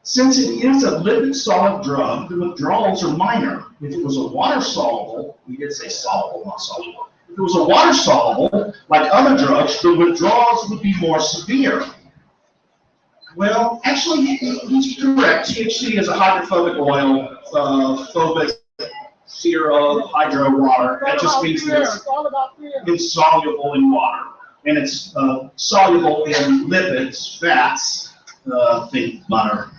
since it is a lipid solid drug, the withdrawals are minor. If it was a water soluble, we did say soluble, not soluble. If it was a water soluble, like other drugs, the withdrawals would be more severe. Well, actually, he's correct. THC is a hydrophobic oil, phobic fear of hydro water. That just means that it's insoluble in water. And it's soluble in lipids, fats, think butter.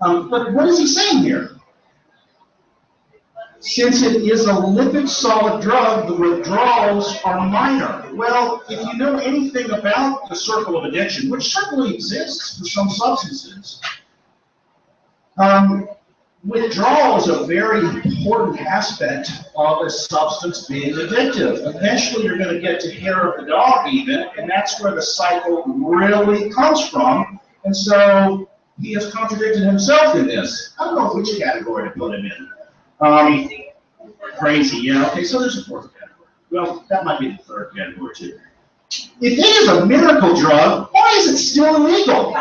But what is he saying here? Since it is a lipid solid drug, the withdrawals are minor. Well, if you know anything about the circle of addiction, which certainly exists for some substances, Withdrawal is a very important aspect of a substance being addictive. Eventually, you're going to get to hair of the dog even, and that's where the cycle really comes from. And so he has contradicted himself in this. I don't know which category to put him in. Crazy, yeah. Okay, so there's a fourth category. Well, that might be the third category too. If it is a miracle drug, why is it still illegal?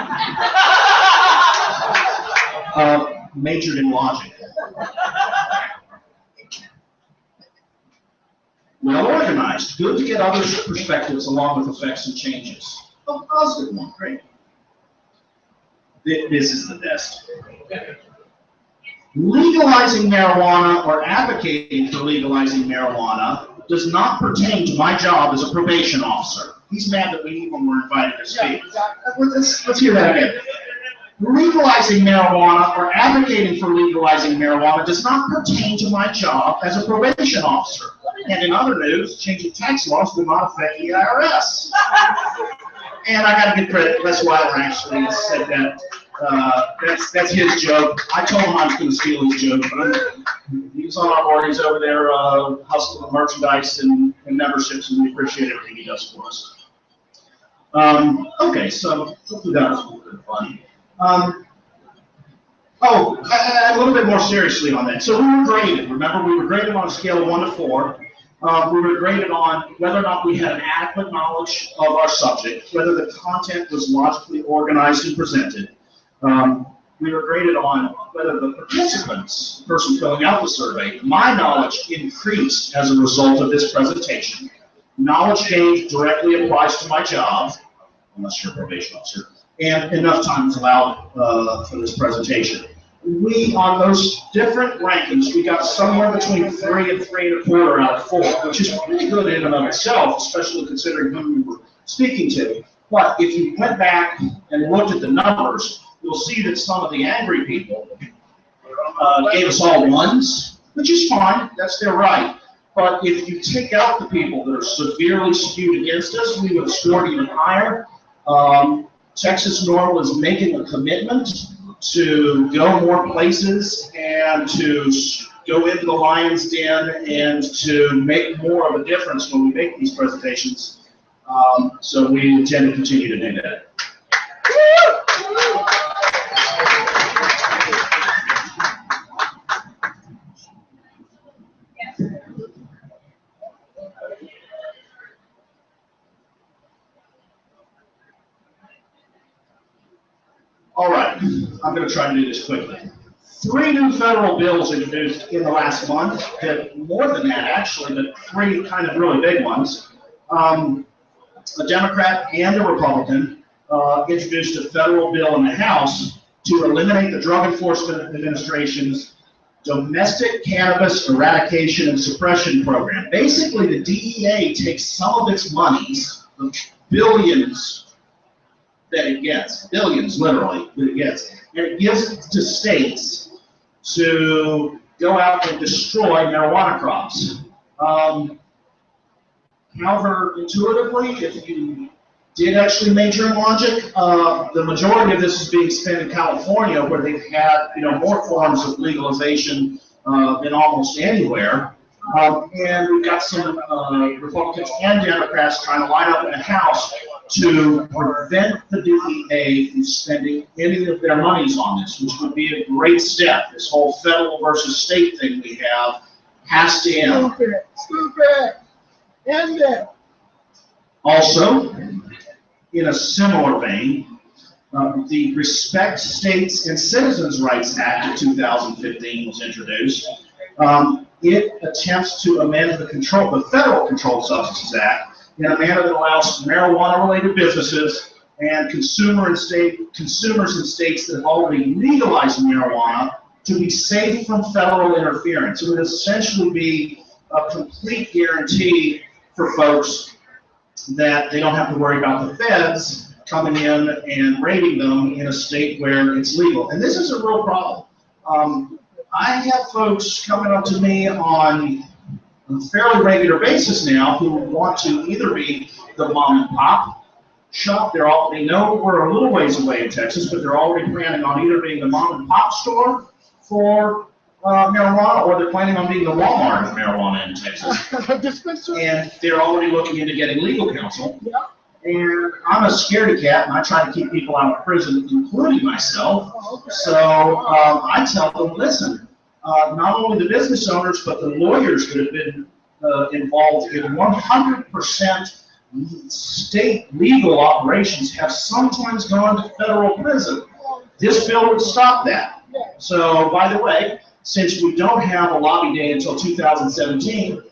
Majored in logic. Well organized, good to get others' perspectives along with effects and changes. A positive one, great. This is the best. Legalizing marijuana or advocating for legalizing marijuana does not pertain to my job as a probation officer. He's mad that we even were invited to speak. Let's hear that again. Legalizing marijuana or advocating for legalizing marijuana does not pertain to my job as a probation officer. And in other news, changing tax laws will not affect the IRS. And I got to give credit, Les Weiler actually said that. That's his joke. I told him I was going to steal his joke, but he's on our board. He's over there hustling merchandise and memberships, and we appreciate everything he does for us. Okay, so hopefully that was a little bit funny. A little bit more seriously on that. So we were graded. Remember, we were graded on a scale of 1 to 4. We were graded on whether or not we had an adequate knowledge of our subject, whether the content was logically organized and presented. We were graded on whether the participants, the person filling out the survey, my knowledge increased as a result of this presentation. Knowledge gained directly applies to my job, unless you're a probation officer, and enough time is allowed for this presentation. We, on those different rankings, we got somewhere between 3 and 3 1/4 out of 4, which is pretty good in and of itself, especially considering who we were speaking to. But if you went back and looked at the numbers, you'll see that some of the angry people gave us all 1s, which is fine, that's their right. But if you take out the people that are severely skewed against us, we would have scored even higher. Texas NORML is making a commitment to go more places and to go into the lion's den and to make more of a difference when we make these presentations. So we intend to continue to do that. All right, I'm going to try to do this quickly. 3 new federal bills introduced in the last month, more than that actually, but 3 kind of really big ones. A Democrat and a Republican introduced a federal bill in the House to eliminate the Drug Enforcement Administration's Domestic Cannabis Eradication and Suppression Program. Basically, the DEA takes some of its monies, the billions that it gets, billions literally that it gets, and it gives it to states to go out and destroy marijuana crops. Counterintuitively, if you did actually major in logic, the majority of this is being spent in California, where they've had more forms of legalization than almost anywhere. And we've got some Republicans and Democrats trying to line up in the House to prevent the DEA from spending any of their monies on this, which would be a great step. This whole federal versus state thing we have has to end. Stupid. End it. Also, in a similar vein, the Respect States and Citizens Rights Act of 2015 was introduced. It attempts to amend the Federal Controlled Substances Act in a manner that allows marijuana-related businesses and consumers in states that have already legalized marijuana to be safe from federal interference. It would essentially be a complete guarantee for folks that they don't have to worry about the feds coming in and raiding them in a state where it's legal. And this is a real problem. I have folks coming up to me on a fairly regular basis now who want to either be the mom and pop shop. They know we're a little ways away in Texas, but they're already planning on either being the mom and pop store for marijuana, or they're planning on being the Walmart of marijuana in Texas. Dispensary. And they're already looking into getting legal counsel. Yeah. And I'm a scaredy cat, and I try to keep people out of prison, including myself. Oh, okay. So I tell them, listen, not only the business owners, but the lawyers that have been involved in 100% state legal operations have sometimes gone to federal prison. This bill would stop that. So, by the way, since we don't have a lobby day until 2017,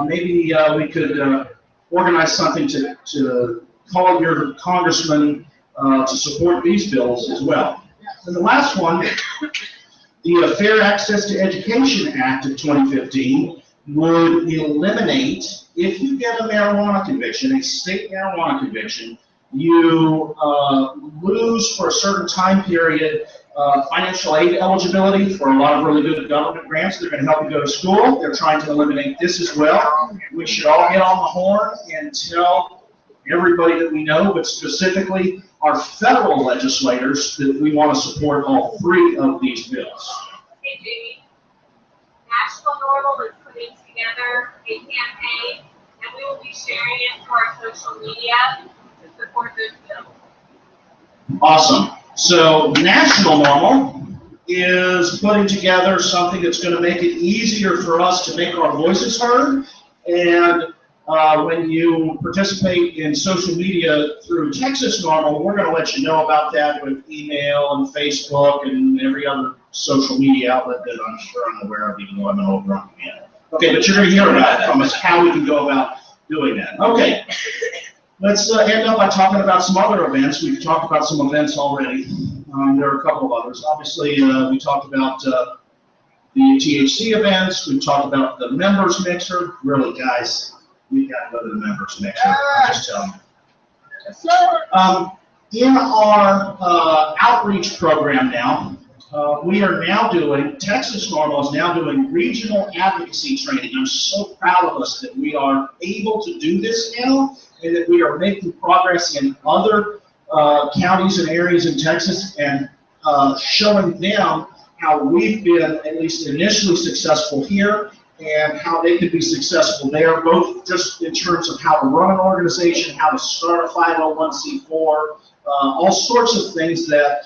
maybe we could organize something to call your congressman to support these bills as well. And the last one, the Fair Access to Education Act of 2015 would eliminate, if you get a marijuana conviction, a state marijuana conviction, you lose for a certain time period financial aid eligibility for a lot of really good government grants. They're going to help you go to school. They're trying to eliminate this as well. We should all get on the horn and tell everybody that we know, but specifically our federal legislators, that we want to support all three of these bills. Hey, Jamie. National NORML is putting together a campaign, and we will be sharing it to our social media to support this bill. Awesome. So National NORML is putting together something that's going to make it easier for us to make our voices heard. And when you participate in social media through Texas NORML, we're going to let you know about that with email and Facebook and every other social media outlet that I'm sure I'm aware of, even though I'm an old drunk man. Okay, but you're going to hear about it from us, how we can go about doing that. Okay. Let's end up by talking about some other events. We've talked about some events already. There are a couple of others. Obviously, we talked about the THC events. We've talked about the members mixer. Really, guys, we've got to go to the members mixer. I'm just telling you. Yes, sir. In our outreach program now, we are now doing, Texas NORML is now doing regional advocacy training. I'm so proud of us that we are able to do this now, and that we are making progress in other counties and areas in Texas, and showing them how we've been at least initially successful here and how they could be successful there, both just in terms of how to run an organization, how to start a 501c4, all sorts of things that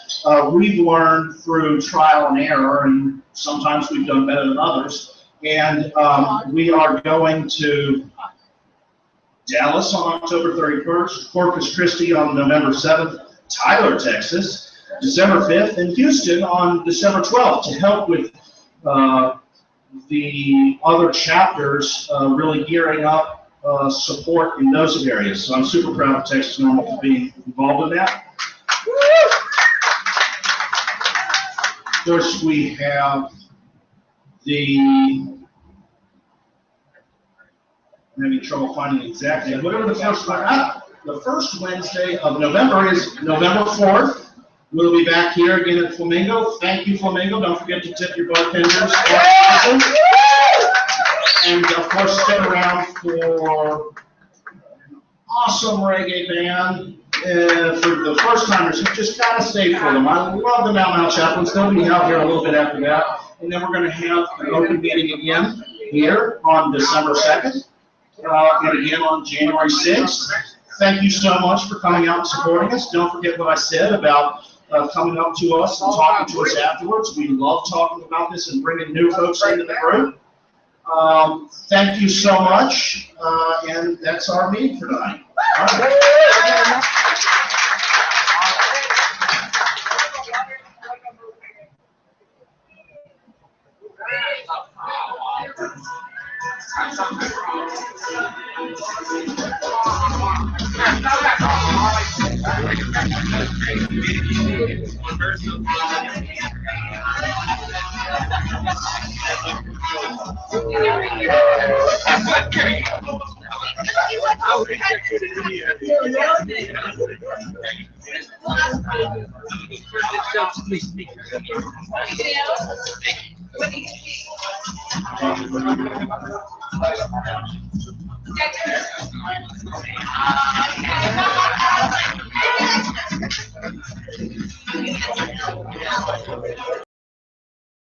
we've learned through trial and error, and sometimes we've done better than others. And we are going to Dallas on October 31st, Corpus Christi on November 7th, Tyler, Texas, December 5th, and Houston on December 12th to help with the other chapters really gearing up support in those areas. So I'm super proud of Texas NORML for being involved in that. Of course, we have I'm having trouble finding the exact date. Whatever the first one, the first Wednesday of November is November 4th. We'll be back here again at Flamingo. Thank you, Flamingo. Don't forget to tip your bartenders. And of course, stick around for awesome reggae band. For the first timers, you just gotta stay for them. I love the Mount Chaplains. They'll be out here a little bit after that. And then we're gonna have an open meeting again here on December 2nd. And again on January 6th. Thank you so much for coming out and supporting us. Don't forget what I said about coming up to us and talking to us afterwards. We love talking about this and bringing new folks into the group. Thank you so much, and that's our meeting for tonight. All right.